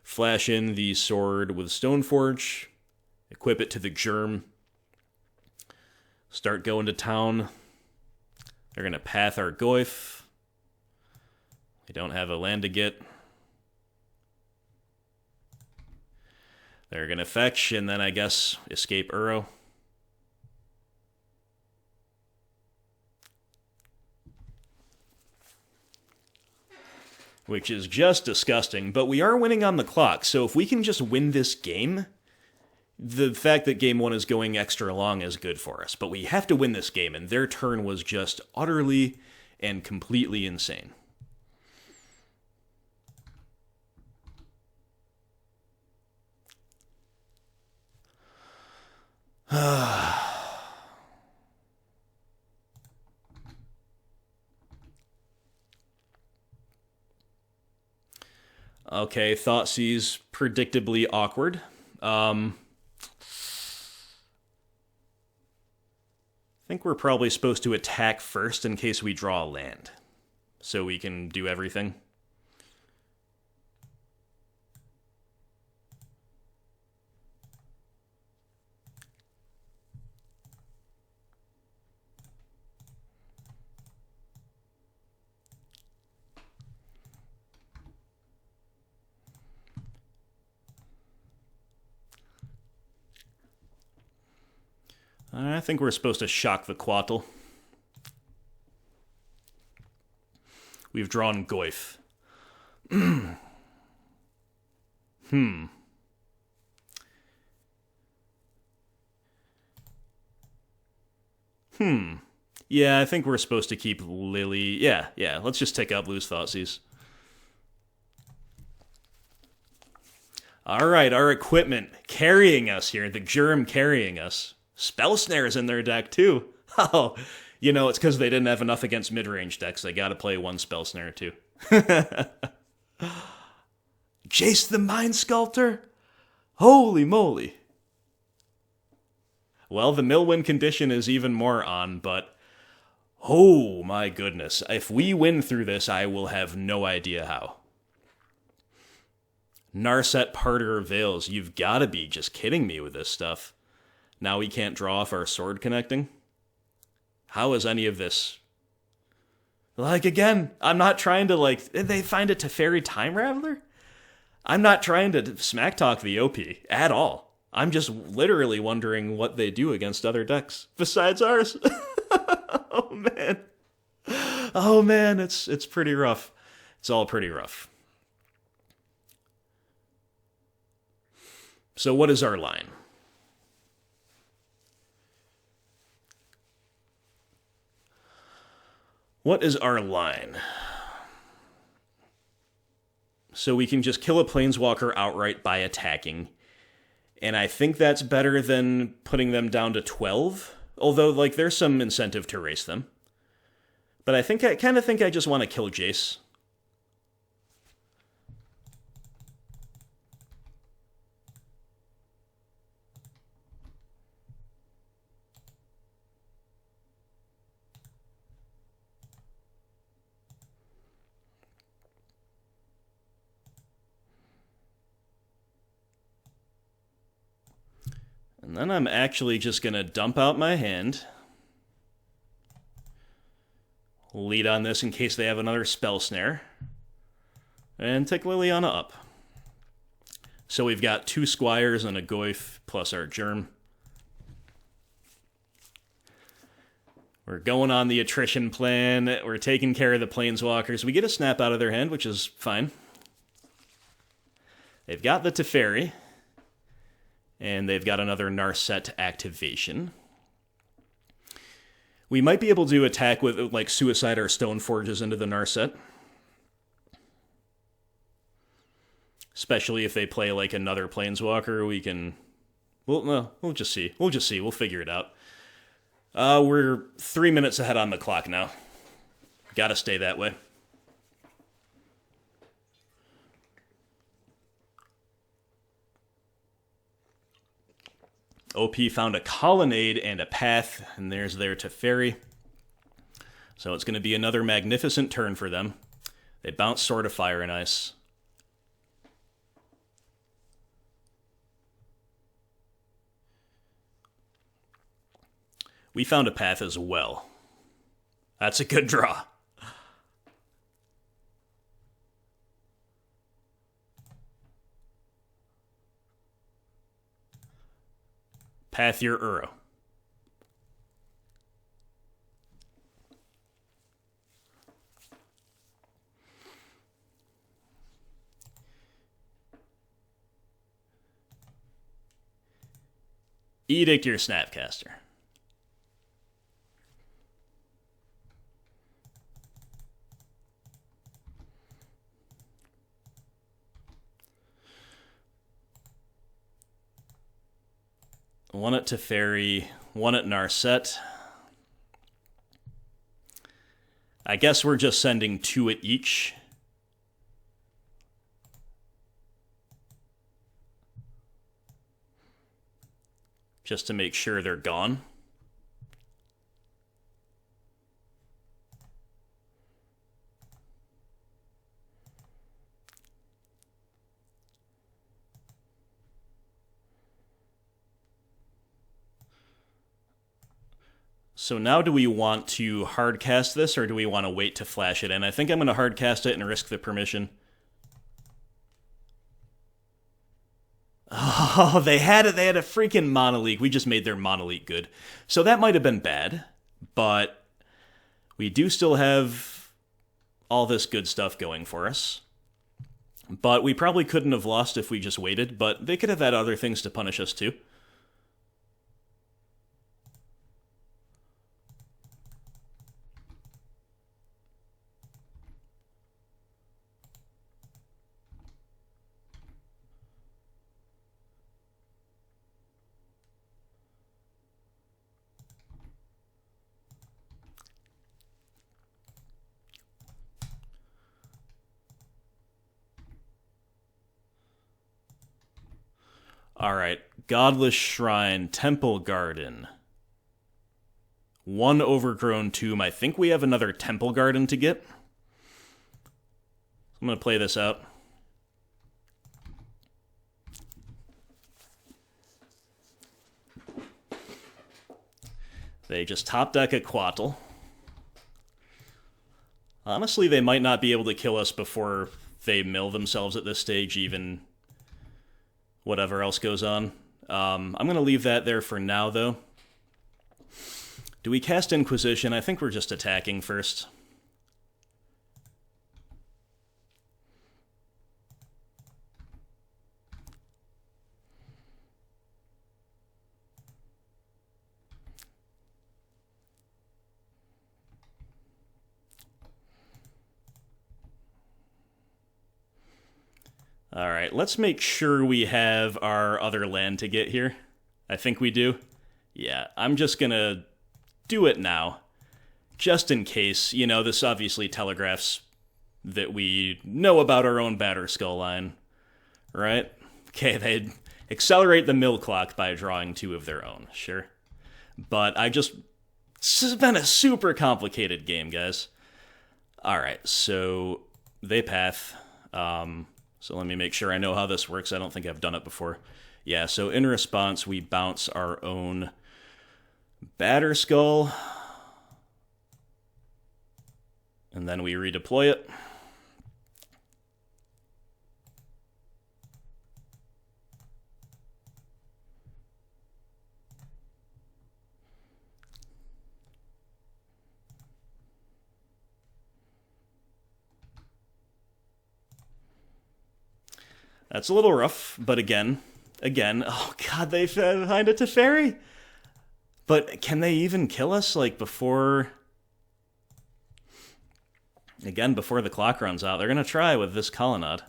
flash in the sword with Stoneforge, equip it to the Germ, start going to town. They're going to path our Goyf. They don't have a land to get. They're going to fetch, and then I guess escape Uro. Which is just disgusting, but we are winning on the clock, so if we can just win this game, the fact that game 1 is going extra long is good for us, but we have to win this game, and their turn was just utterly and completely insane. Okay, Thoughtseize, predictably awkward. I think we're probably supposed to attack first in case we draw a land, so we can do everything. I think we're supposed to shock the Quattle. We've drawn Goyf. Yeah, I think we're supposed to keep Lily. Yeah, let's just take out Blue's Thoughtseize. Alright, our equipment carrying us here. The Germ carrying us. Spell Snare's in their deck, too. Oh, you know, it's because they didn't have enough against mid-range decks. They gotta play one Spell Snare, too. Jace the Mind Sculptor? Holy moly. Well, the mill-win condition is even more on, but oh my goodness. If we win through this, I will have no idea how. Narset Parter Veils, you've gotta be just kidding me with this stuff. Now we can't draw off our sword connecting? How is any of this? Like, again, I'm not trying to, like, they find it Teferi Time Raveler? I'm not trying to smack talk the OP at all. I'm just literally wondering what they do against other decks besides ours. Oh man, it's pretty rough. It's all pretty rough. So what is our line? What is our line? So we can just kill a Planeswalker outright by attacking. And I think that's better than putting them down to 12. Although, like, there's some incentive to race them. But I kind of think I just want to kill Jace. And then I'm actually just going to dump out my hand. Lead on this in case they have another Spell Snare. And take Liliana up. So we've got 2 Squires and a Goyf plus our Germ. We're going on the attrition plan. We're taking care of the Planeswalkers. We get a snap out of their hand, which is fine. They've got the Teferi. And they've got another Narset activation. We might be able to attack with, like, Suicide or Stoneforges into the Narset. Especially if they play, like, another Planeswalker, we can... Well, no, we'll just see. We'll figure it out. We're 3 minutes ahead on the clock now. Gotta stay that way. OP found a Colonnade and a Path, and there's their Teferi. So it's going to be another magnificent turn for them. They bounce Sword of Fire and Ice. We found a Path as well. That's a good draw. Path your Uro. Edict your Snapcaster. One at Teferi, one at Narset. I guess we're just sending 2 at each. Just to make sure they're gone. So now do we want to hardcast this, or do we want to wait to flash it in? I think I'm going to hardcast it and risk the permission. Oh, they had it. They had a freaking Monolith. We just made their Monolith good. So that might have been bad, but we do still have all this good stuff going for us. But we probably couldn't have lost if we just waited, but they could have had other things to punish us too. Alright, Godless Shrine, Temple Garden. One overgrown tomb. I think we have another Temple Garden to get. I'm going to play this out. They just top deck a Quattle. Honestly, they might not be able to kill us before they mill themselves at this stage, even whatever else goes on. I'm going to leave that there for now, though. Do we cast Inquisition? I think we're just attacking first. Alright, let's make sure we have our other land to get here. I think we do. Yeah, I'm just gonna do it now. Just in case. You know, this obviously telegraphs that we know about our own Batterskull line. Right? Okay, they'd accelerate the mill clock by drawing two of their own. Sure. But this has been a super complicated game, guys. Alright, so they path. So let me make sure I know how this works. I don't think I've done it before. Yeah, so in response, we bounce our own Batterskull. And then we redeploy it. That's a little rough, but again, oh god, they find a Teferi? But can they even kill us, like, before... Again, before the clock runs out? They're gonna try with this Colonnade.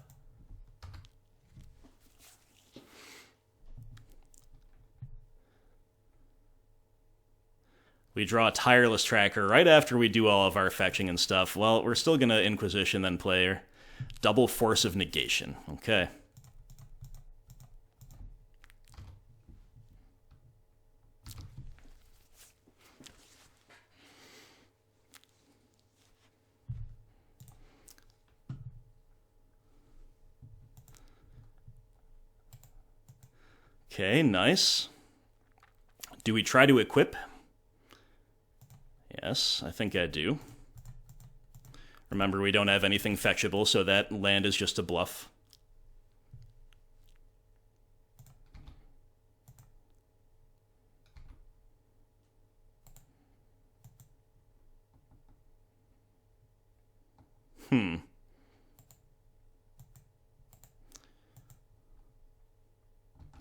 We draw a Tireless Tracker right after we do all of our fetching and stuff. Well, we're still gonna Inquisition then play Double Force of Negation. Okay. Okay, nice. Do we try to equip? Yes, I think I do. Remember, we don't have anything fetchable, so that land is just a bluff.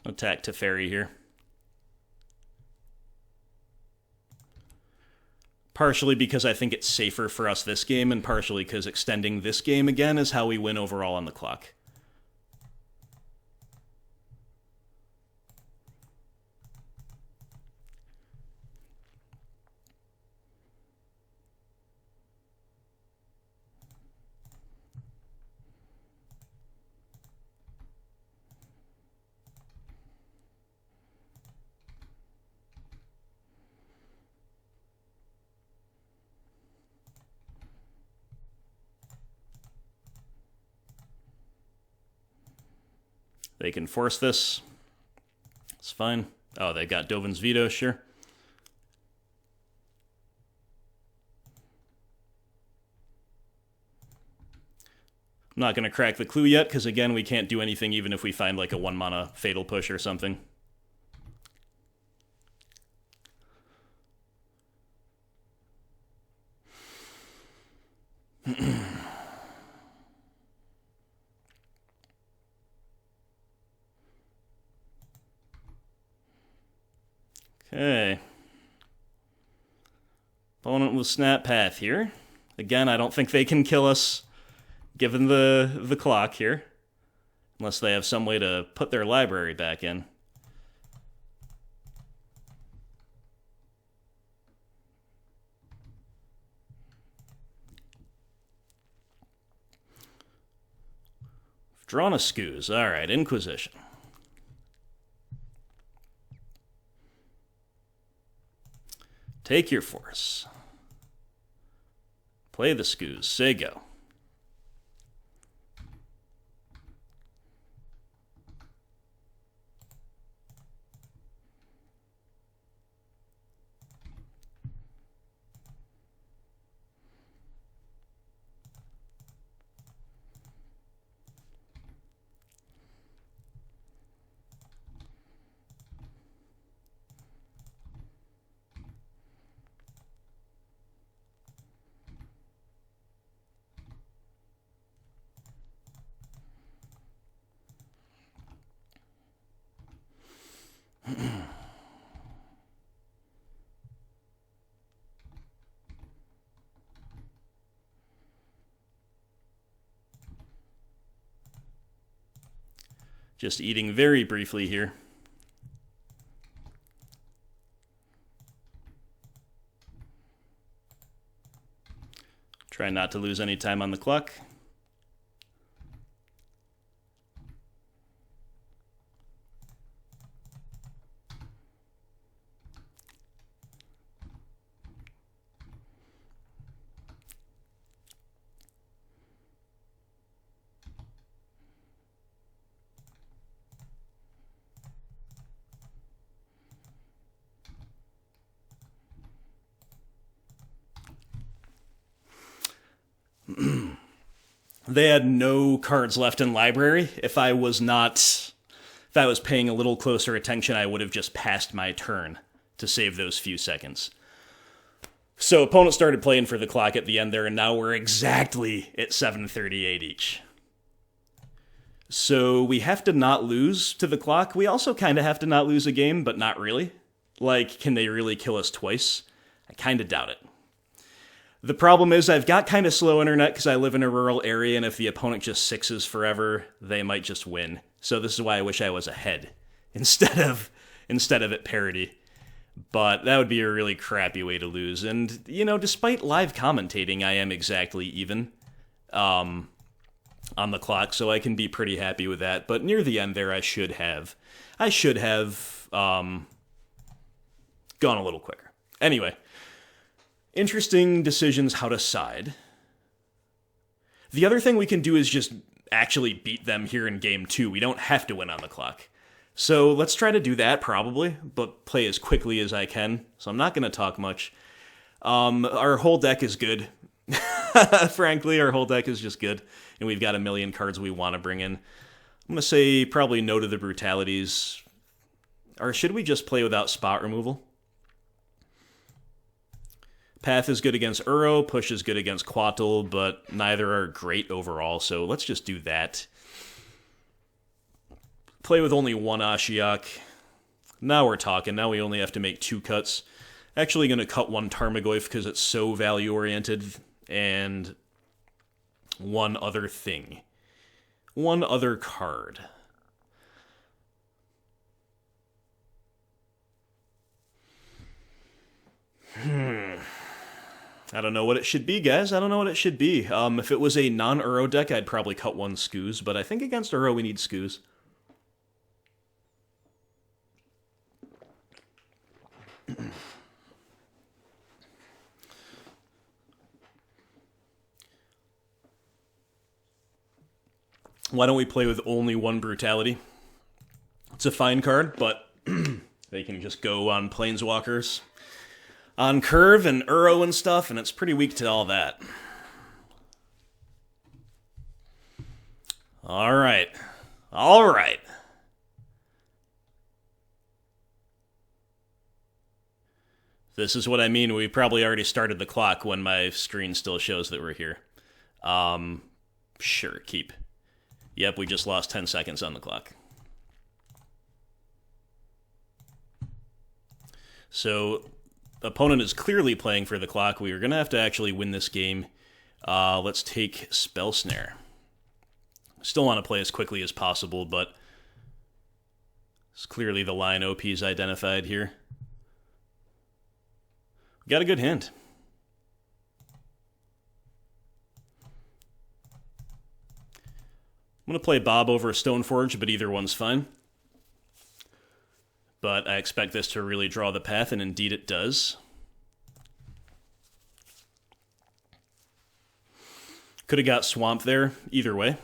Attack Teferi here. Partially because I think it's safer for us this game, and partially because extending this game again is how we win overall on the clock. They can force this. It's fine. Oh, they got Dovin's Veto, sure. I'm not going to crack the clue yet, because again, we can't do anything even if we find like a 1-mana Fatal Push or something. Okay. Opponent with Snap Path here. Again, I don't think they can kill us, given the clock here. Unless they have some way to put their library back in. Drawn a Scooze. Alright, Inquisition. Take your force. Play the Scooze. Say go. Just eating very briefly here. Try not to lose any time on the clock. They had no cards left in library. If I was paying a little closer attention, I would have just passed my turn to save those few seconds. So opponent started playing for the clock at the end there, and now we're exactly at 7:38 each. So we have to not lose to the clock. We also kind of have to not lose a game, but not really. Like, can they really kill us twice? I kind of doubt it. The problem is I've got kind of slow internet because I live in a rural area, and if the opponent just sixes forever, they might just win. So this is why I wish I was ahead instead of at parity. But that would be a really crappy way to lose. And, you know, despite live commentating, I am exactly even on the clock, so I can be pretty happy with that. But near the end there, I should have gone a little quicker. Anyway. Interesting decisions how to side. The other thing we can do is just actually beat them here in game 2. We don't have to win on the clock. So let's try to do that, probably, but play as quickly as I can. So I'm not going to talk much. Our whole deck is good. Frankly, our whole deck is just good. And we've got a million cards we want to bring in. I'm going to say probably no to the brutalities. Or should we just play without spot removal? Path is good against Uro, Push is good against Quattle, but neither are great overall, so let's just do that. Play with only one Ashiok. Now we're talking. Now we only have to make 2 cuts. Actually going to cut 1 Tarmogoyf because it's so value-oriented, and one other thing. One other card. I don't know what it should be, guys. I don't know what it should be. If it was a non-Uro deck, I'd probably cut 1 Scooze, but I think against Uro we need Scooze. Why don't we play with only 1 Brutality? It's a fine card, but they can just go on Planeswalkers. On Curve and Uro and stuff, and it's pretty weak to all that. Alright. Alright. This is what I mean. We probably already started the clock when my screen still shows that we're here. Sure, keep. Yep, we just lost 10 seconds on the clock. So, opponent is clearly playing for the clock. We are going to have to actually win this game. Let's take Spell Snare. Still want to play as quickly as possible, but it's clearly the line OP's identified here. Got a good hint. I'm going to play Bob over Stoneforge, but either one's fine. But I expect this to really draw the path, and indeed it does. Could have got Swamp there, either way.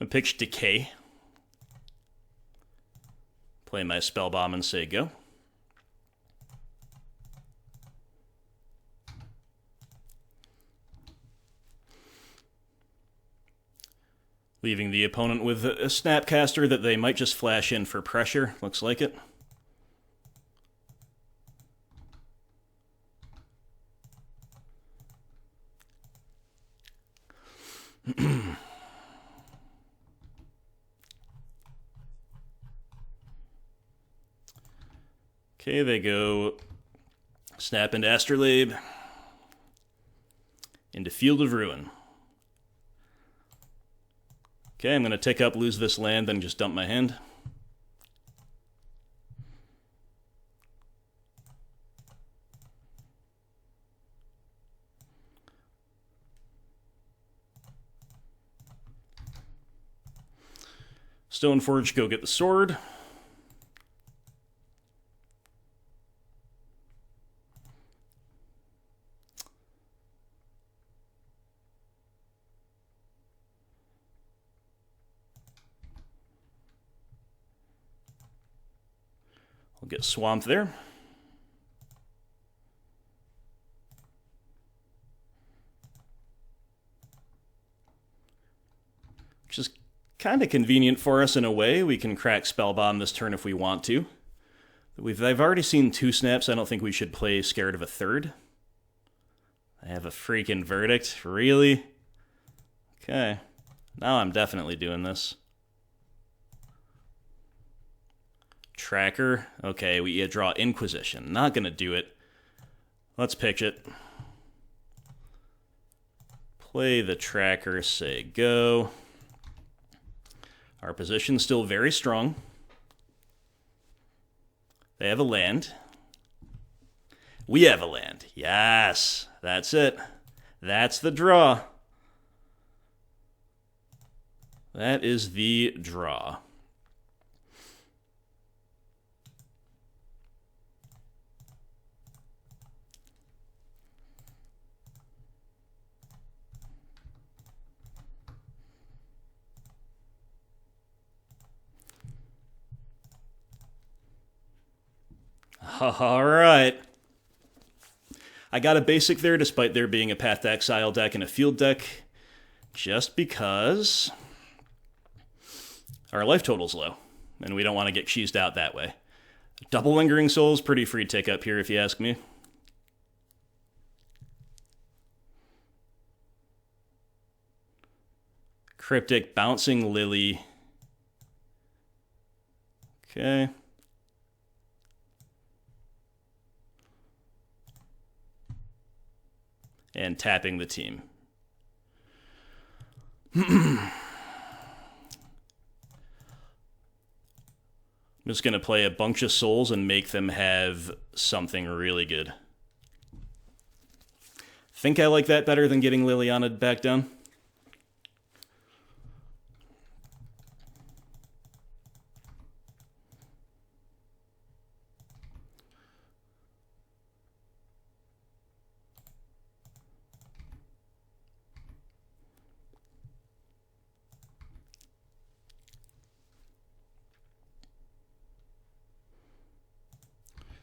I pitch Decay. Play my Spell Bomb and say go. Leaving the opponent with a Snapcaster that they might just flash in for pressure. Looks like it. Okay, they go Snap into Astrolabe, into Field of Ruin. Okay, I'm going to tick up, lose this land, then just dump my hand. Stoneforge, go get the sword. We'll get Swamp there. Which is kind of convenient for us in a way. We can crack Spellbomb this turn if we want to. I've already seen 2 snaps. I don't think we should play scared of a third. I have a freaking Verdict. Really? Okay. Now I'm definitely doing this. Tracker. Okay, we draw Inquisition. Not gonna do it. Let's pitch it. Play the Tracker, say go. Our position's still very strong. They have a land. We have a land. Yes, that's it. That's the draw. That is the draw. All right. I got a basic there despite there being a Path to Exile deck and a field deck, just because our life total's low, and we don't want to get cheesed out that way. Double Lingering Soul's pretty free tick up here, if you ask me. Cryptic, Bouncing Lily. Okay. And tapping the team. I'm just going to play a bunch of souls and make them have something really good. Think I like that better than getting Liliana back down?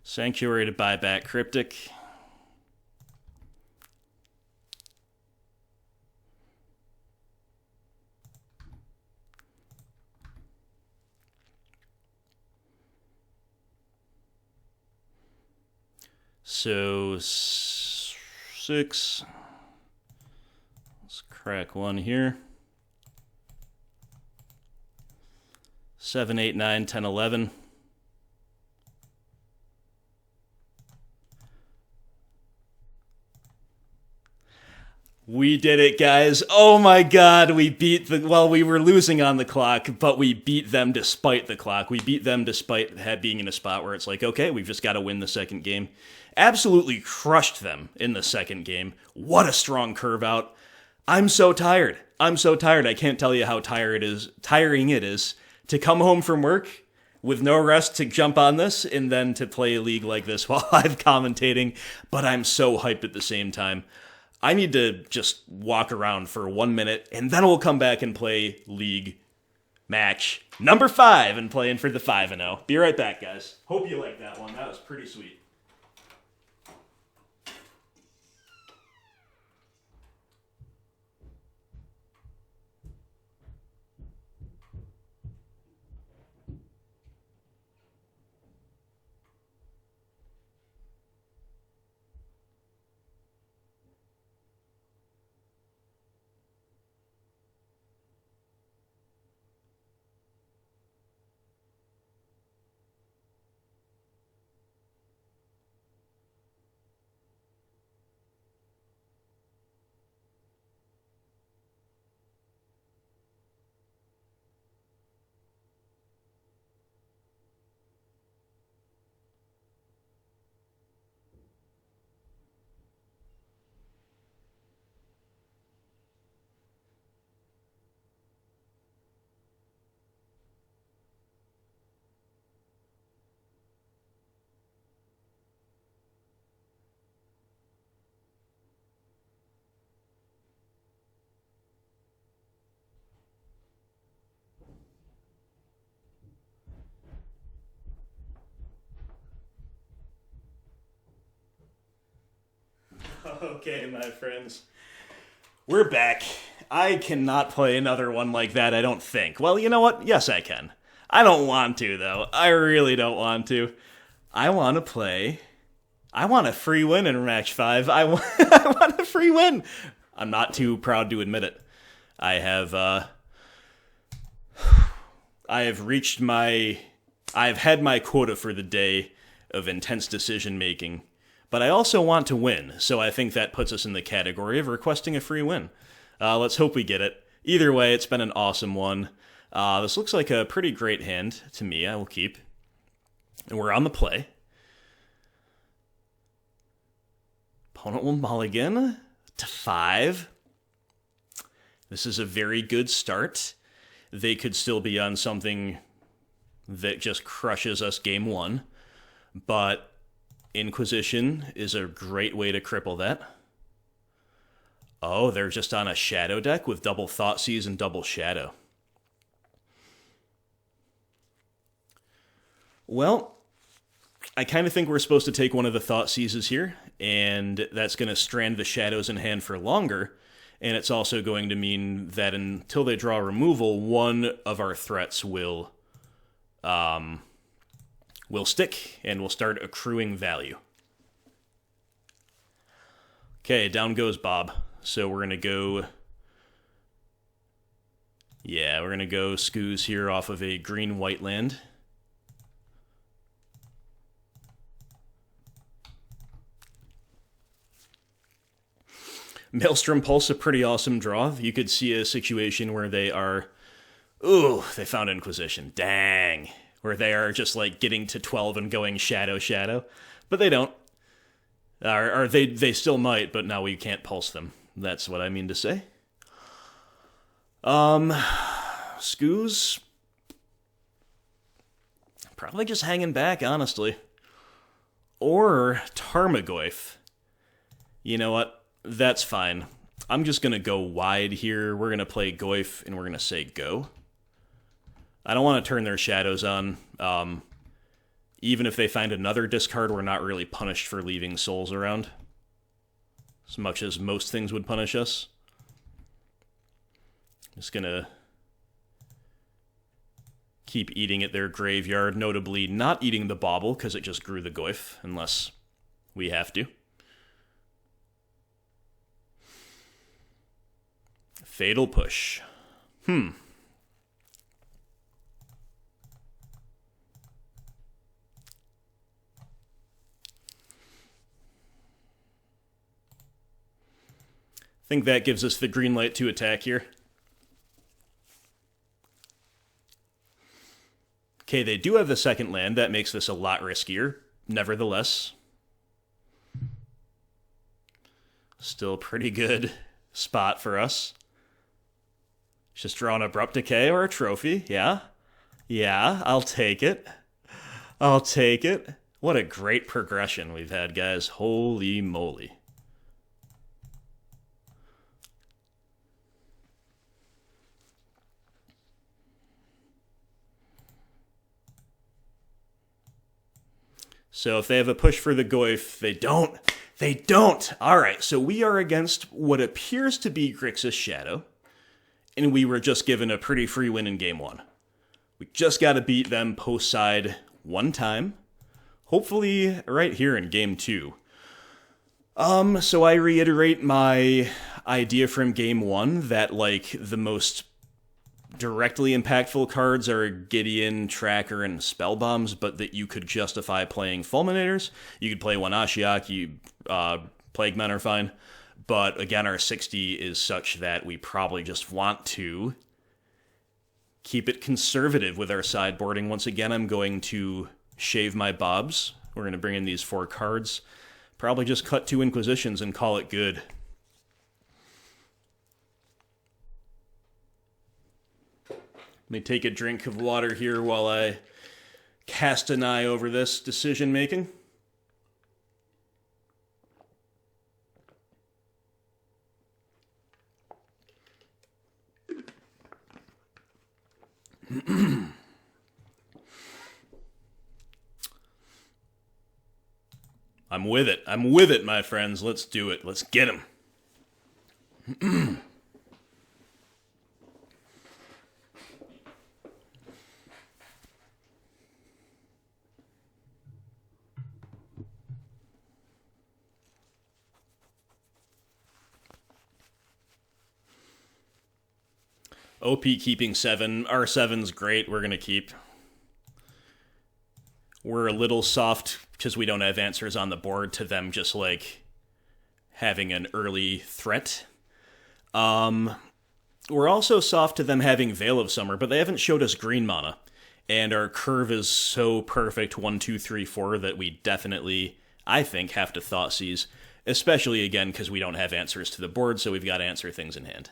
Sanctuary to buy back Cryptic. So 6. Let's crack one here. 7, 8, 9, 10, 11. We did it, guys. Oh my god, we beat the... Well, we were losing on the clock, but we beat them despite the clock. We beat them despite being in a spot where it's like, okay, we've just got to win the second game. Absolutely crushed them in the second game. What a strong curve out. I'm so tired. I'm so tired. I can't tell you how tiring it is to come home from work with no rest to jump on this and then to play a league like this while I'm commentating, but I'm so hyped at the same time. I need to just walk around for 1 minute, and then we'll come back and play League match number 5 and playing for the 5-0. Be right back, guys. Hope you liked that one. That was pretty sweet. Okay, my friends. We're back. I cannot play another one like that, I don't think. Well, you know what? Yes, I can. I don't want to, though. I really don't want to. I want to play... I want a free win in match 5. I want a free win. I'm not too proud to admit it. I have reached my... I've had my quota for the day of intense decision-making. But I also want to win, so I think that puts us in the category of requesting a free win. Let's hope we get it. Either way, it's been an awesome one. This looks like a pretty great hand to me. I will keep. And we're on the play. Opponent will mulligan to 5. This is a very good start. They could still be on something that just crushes us game 1. But... Inquisition is a great way to cripple that. Oh, they're just on a Shadow deck with double Thoughtseize and double Shadow. Well, I kind of think we're supposed to take one of the Thoughtseizes here, and that's going to strand the Shadows in hand for longer, and it's also going to mean that until they draw removal, one of our threats will stick, and will start accruing value. Okay, down goes Bob. So we're going to go... Yeah, we're going to go Skoos here off of a green-white land. Maelstrom Pulse, a pretty awesome draw. You could see a situation where they are... Ooh, they found Inquisition. Dang. Where they are just like getting to 12 and going Shadow, Shadow. But they don't. Or they still might, but now we can't pulse them. That's what I mean to say. Skoos. Probably just hanging back, honestly. Or Tarmogoyf. You know what? That's fine. I'm just going to go wide here. We're going to play Goyf, and we're going to say go. I don't want to turn their Shadows on. Even if they find another discard, we're not really punished for leaving souls around, as much as most things would punish us. Just gonna keep eating at their graveyard, notably not eating the bauble, because it just grew the Goyf, unless we have to. Fatal Push. I think that gives us the green light to attack here. Okay, they do have the second land. That makes this a lot riskier. Nevertheless, still pretty good spot for us. Just draw an Abrupt Decay or a trophy. Yeah. Yeah, I'll take it. I'll take it. What a great progression we've had, guys. Holy moly. So if they have a push for the Goyf, they don't. They don't. All right, so we are against what appears to be Grixis Shadow, and we were just given a pretty free win in game 1. We just got to beat them post-side one time, hopefully right here in game 2. So I reiterate my idea from game 1 that, like, the most directly impactful cards are Gideon, Tracker, and Spell Bombs, but that you could justify playing Fulminators. You could play one Ashiok, Plague Men are fine. But again, our 60 is such that we probably just want to keep it conservative with our sideboarding. Once again, I'm going to shave my bobs. We're going to bring in these 4 cards. Probably just cut 2 Inquisitions and call it good. Let me take a drink of water here while I cast an eye over this decision-making. I'm with it. I'm with it, my friends. Let's do it. Let's get him. OP keeping 7. Our 7's great. We're going to keep. We're a little soft because we don't have answers on the board to them just, like, having an early threat. We're also soft to them having Veil of Summer, but they haven't showed us green mana. And our curve is so perfect, 1, 2, 3, 4, that we definitely, I think, have to Thoughtseize. Especially, again, because we don't have answers to the board, so we've got to answer things in hand.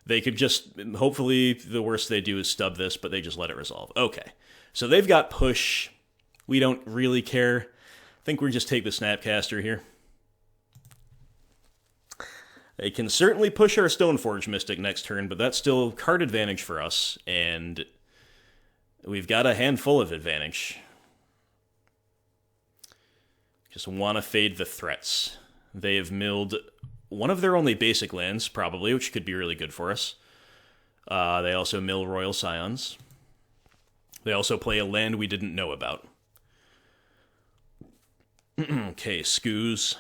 They could just, hopefully, the worst they do is stub this, but they just let it resolve. Okay, so they've got push. We don't really care. I think we just take the Snapcaster here. They can certainly push our Stoneforge Mystic next turn, but that's still card advantage for us, and we've got a handful of advantage. Just want to fade the threats. They have milled one of their only basic lands, probably, which could be really good for us. They also mill Royal Scions. They also play a land we didn't know about. Okay, Skoos.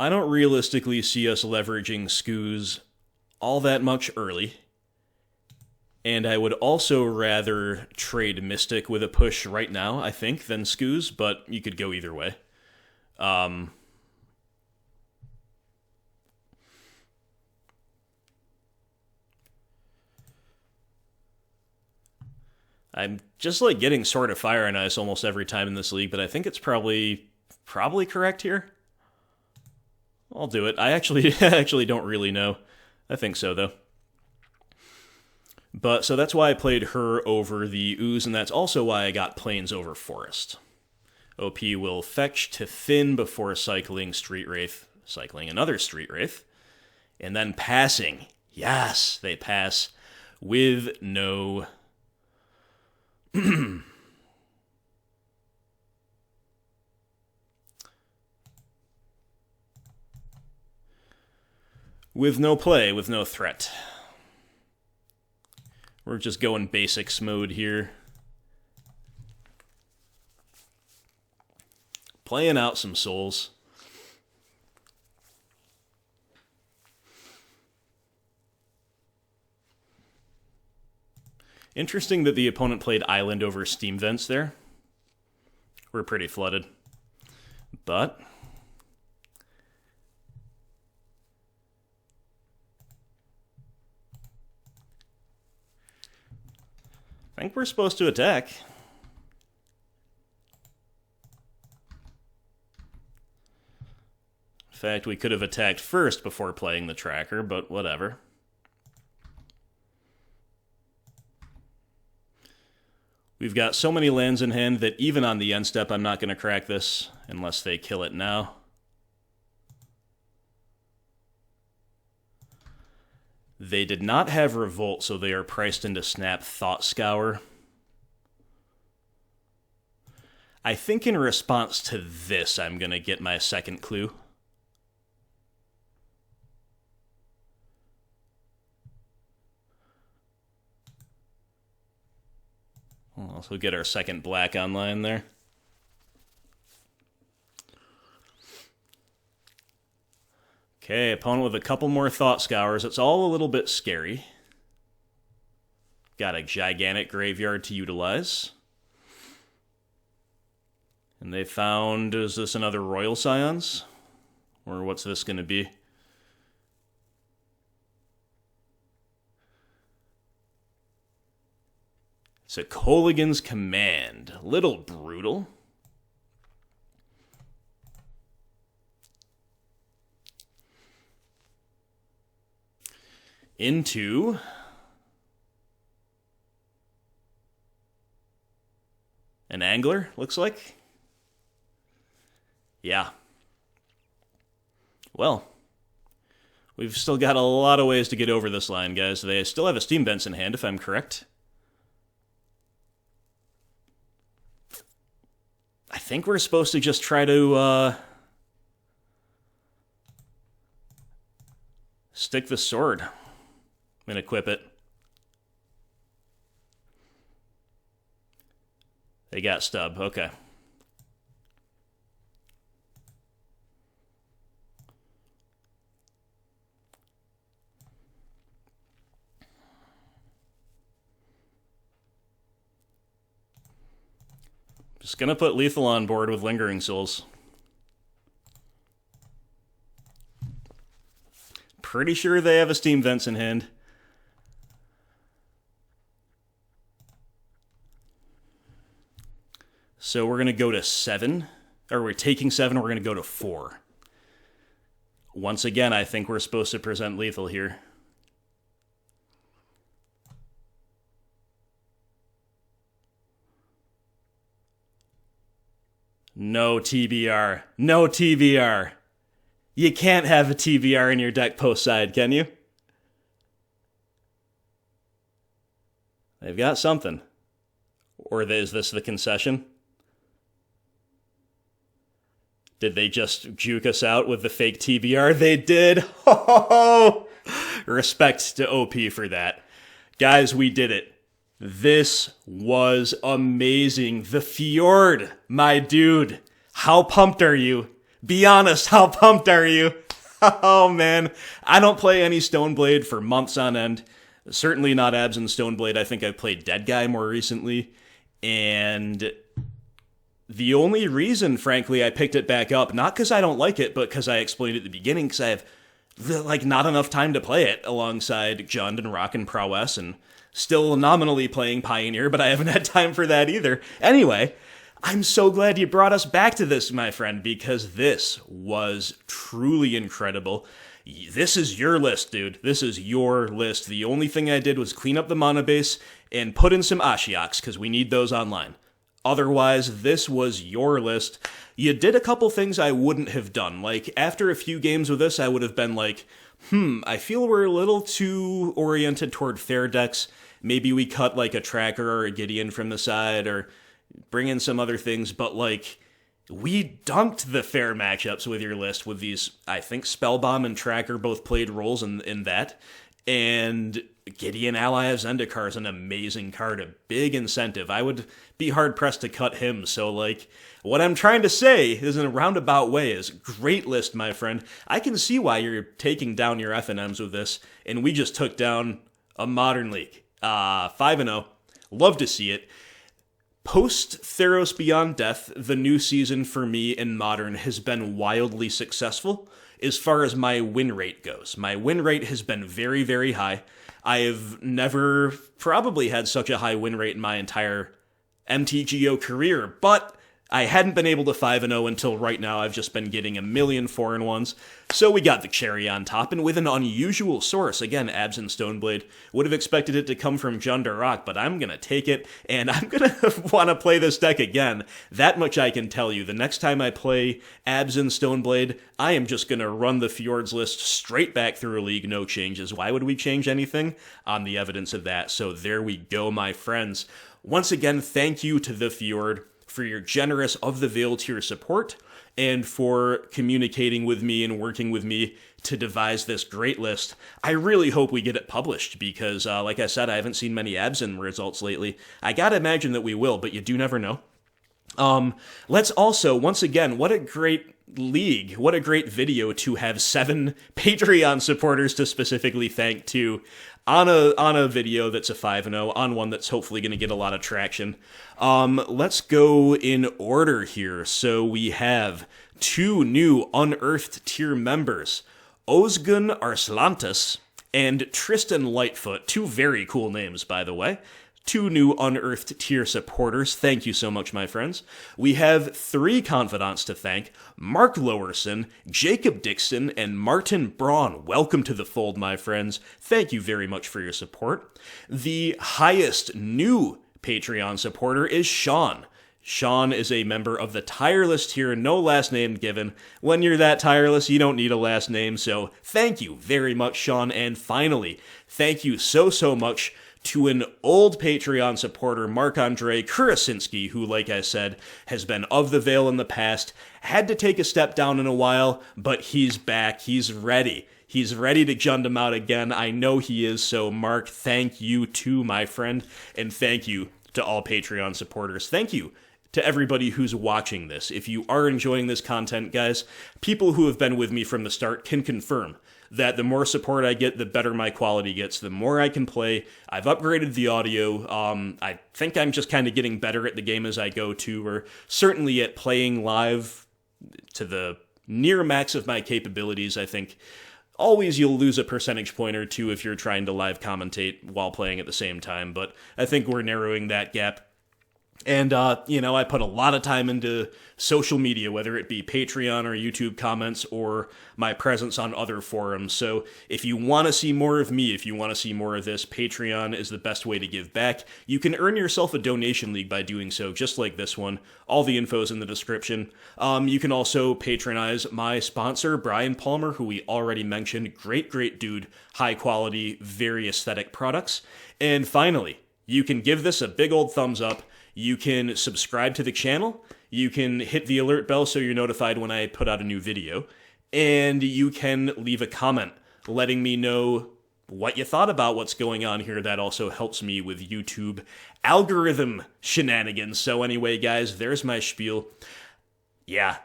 I don't realistically see us leveraging Skoos all that much early. And I would also rather trade Mystic with a push right now, I think, than Skoos, but you could go either way. I'm just, like, getting Sword of Fire and Ice almost every time in this league, but I think it's probably correct here. I'll do it. I actually don't really know. I think so, though. But, so that's why I played her over the Ooze, and that's also why I got Plains over Forest. OP will fetch to thin before cycling Street Wraith, cycling another Street Wraith, and then passing. Yes, they pass with no... with no play, with no threat. We're just going basics mode here. Playing out some souls. Interesting that the opponent played Island over Steam Vents there. We're pretty flooded. But... I think we're supposed to attack. In fact, we could have attacked first before playing the tracker, but whatever. We've got so many lands in hand that even on the end step, I'm not going to crack this unless they kill it now. They did not have Revolt, so they are priced into Snap Thought Scour. I think in response to this, I'm going to get my second clue. We'll also get our second black online there. Okay, opponent with a couple more Thought Scours. It's all a little bit scary. Got a gigantic graveyard to utilize. And they found, is this another Royal Scions? Or what's this going to be? It's a Kolaghan's Command. A little brutal. Into an Angler, looks like. Yeah. Well, we've still got a lot of ways to get over this line, guys. They still have a Steam Vents in hand, if I'm correct. I think we're supposed to just try to, stick the sword and equip it. They got stub, okay. Just gonna put lethal on board with Lingering Souls. Pretty sure they have a Steam Vents in hand. So we're gonna go to 7. Or we're taking 7, we're gonna go to 4. Once again, I think we're supposed to present lethal here. No TBR. No TBR. You can't have a TBR in your deck post-side, can you? They've got something. Or is this the concession? Did they just juke us out with the fake TBR? They did! Ho! Respect to OP for that. Guys, we did it. This was amazing. The Fjord, my dude. How pumped are you? Be honest, how pumped are you? Oh, man. I don't play any Stoneblade for months on end. Certainly not Abzan Stoneblade. I think I've played Dead Guy more recently. And the only reason, frankly, I picked it back up, not because I don't like it, but because I explained at the beginning, because I have, not enough time to play it alongside Jund and Rock and Prowess, and still nominally playing Pioneer, but I haven't had time for that either. Anyway, I'm so glad you brought us back to this, my friend, because this was truly incredible. This is your list, dude. This is your list. The only thing I did was clean up the mana base and put in some Ashioks, because we need those online. Otherwise, this was your list. You did a couple things I wouldn't have done. Like, after a few games with this, I would have been like, I feel we're a little too oriented toward fair decks. Maybe we cut like a Tracker or a Gideon from the side, or bring in some other things, but like, we dunked the fair matchups with your list with these. I think Spellbomb and Tracker both played roles in that, and Gideon Ally of Zendikar is an amazing card, a big incentive. I would be hard-pressed to cut him, so like, what I'm trying to say is in a roundabout way is, great list, my friend. I can see why you're taking down your FNMs with this, and we just took down a Modern League. 5-0. Love to see it. Post Theros Beyond Death, the new season for me in Modern has been wildly successful as far as my win rate goes. My win rate has been very, very high. I have never probably had such a high win rate in my entire MTGO career, but I hadn't been able to 5-0 until right now. I've just been getting a million 4-1s. So we got the cherry on top, and with an unusual source. Again, Abzan Stoneblade. Would have expected it to come from Jundarak, but I'm going to take it, and I'm going to want to play this deck again. That much I can tell you. The next time I play Abzan Stoneblade, I am just going to run the Fjords list straight back through a league, no changes. Why would we change anything? On the evidence of that. So there we go, my friends. Once again, thank you to the Fjord for your generous Of the Veil tier support, and for communicating with me and working with me to devise this great list. I really hope we get it published, because, like I said, I haven't seen many Abzan results lately. I gotta imagine that we will, but you do never know. Let's also, once again, what a great league, what a great video to have 7 Patreon supporters to specifically thank too, on a video that's a 5-0, on one that's hopefully going to get a lot of traction. Let's go in order here. So we have 2 new Unearthed tier members, Ozgun Arslantis and Tristan Lightfoot. 2 very cool names, by the way. 2 new Unearthed tier supporters. Thank you so much, my friends. We have 3 confidants to thank: Mark Lowerson, Jacob Dixon, and Martin Braun. Welcome to the fold, my friends. Thank you very much for your support. The highest new Patreon supporter is Sean. Sean is a member of the tireless tier, no last name given. When you're that tireless, you don't need a last name, so thank you very much, Sean. And finally, thank you so much to an old Patreon supporter, Marc-Andre Kurasinski, who, like I said, has been Of the Veil in the past, had to take a step down in a while, but he's back, he's ready. He's ready to jund him out again. I know he is, so Mark, thank you too, my friend, and thank you to all Patreon supporters. Thank you to everybody who's watching this. If you are enjoying this content, guys, people who have been with me from the start can confirm that the more support I get, the better my quality gets, the more I can play. I've upgraded the audio. I think I'm just kind of getting better at the game as I go too, or certainly at playing live to the near max of my capabilities. I think always you'll lose a percentage point or two if you're trying to live commentate while playing at the same time, but I think we're narrowing that gap. And, I put a lot of time into social media, whether it be Patreon or YouTube comments or my presence on other forums. So if you want to see more of me, if you want to see more of this, Patreon is the best way to give back. You can earn yourself a donation league by doing so, just like this one. All the info's in the description. You can also patronize my sponsor, Brian Palmer, who we already mentioned. Great dude. High quality, very aesthetic products. And finally, you can give this a big old thumbs up. You can subscribe to the channel, you can hit the alert bell so you're notified when I put out a new video, and you can leave a comment letting me know what you thought about what's going on here. That also helps me with YouTube algorithm shenanigans. So anyway, guys, there's my spiel. Yeah,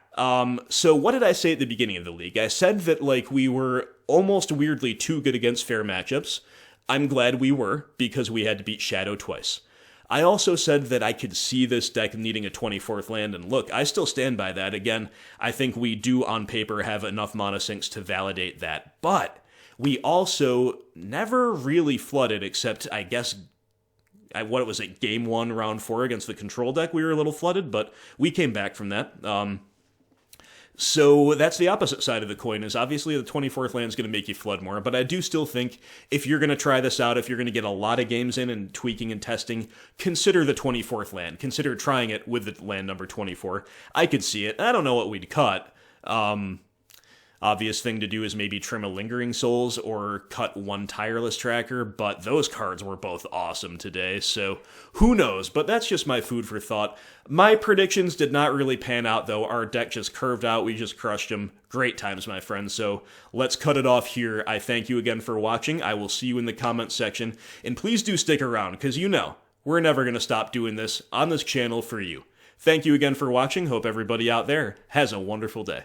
so what did I say at the beginning of the league? I said that, we were almost weirdly too good against fair matchups. I'm glad we were, because we had to beat Shadow twice. I also said that I could see this deck needing a 24th land, and look, I still stand by that. Again, I think we do on paper have enough mana sinks to validate that, but we also never really flooded, except, I guess, game 1, round 4 against the control deck, we were a little flooded, but we came back from that. So that's the opposite side of the coin, is obviously the 24th land is going to make you flood more, but I do still think if you're going to try this out, if you're going to get a lot of games in and tweaking and testing, consider the 24th land. Consider trying it with the land number 24. I could see it. I don't know what we'd cut. obvious thing to do is maybe trim a Lingering Souls or cut one Tireless Tracker, but those cards were both awesome today, so who knows, but that's just my food for thought. My predictions did not really pan out, though. Our deck just curved out, we just crushed them. Great times, my friends, so let's cut it off here. I thank you again for watching. I will see you in the comments section, and please do stick around, because you know, we're never going to stop doing this on this channel for you. Thank you again for watching. Hope everybody out there has a wonderful day.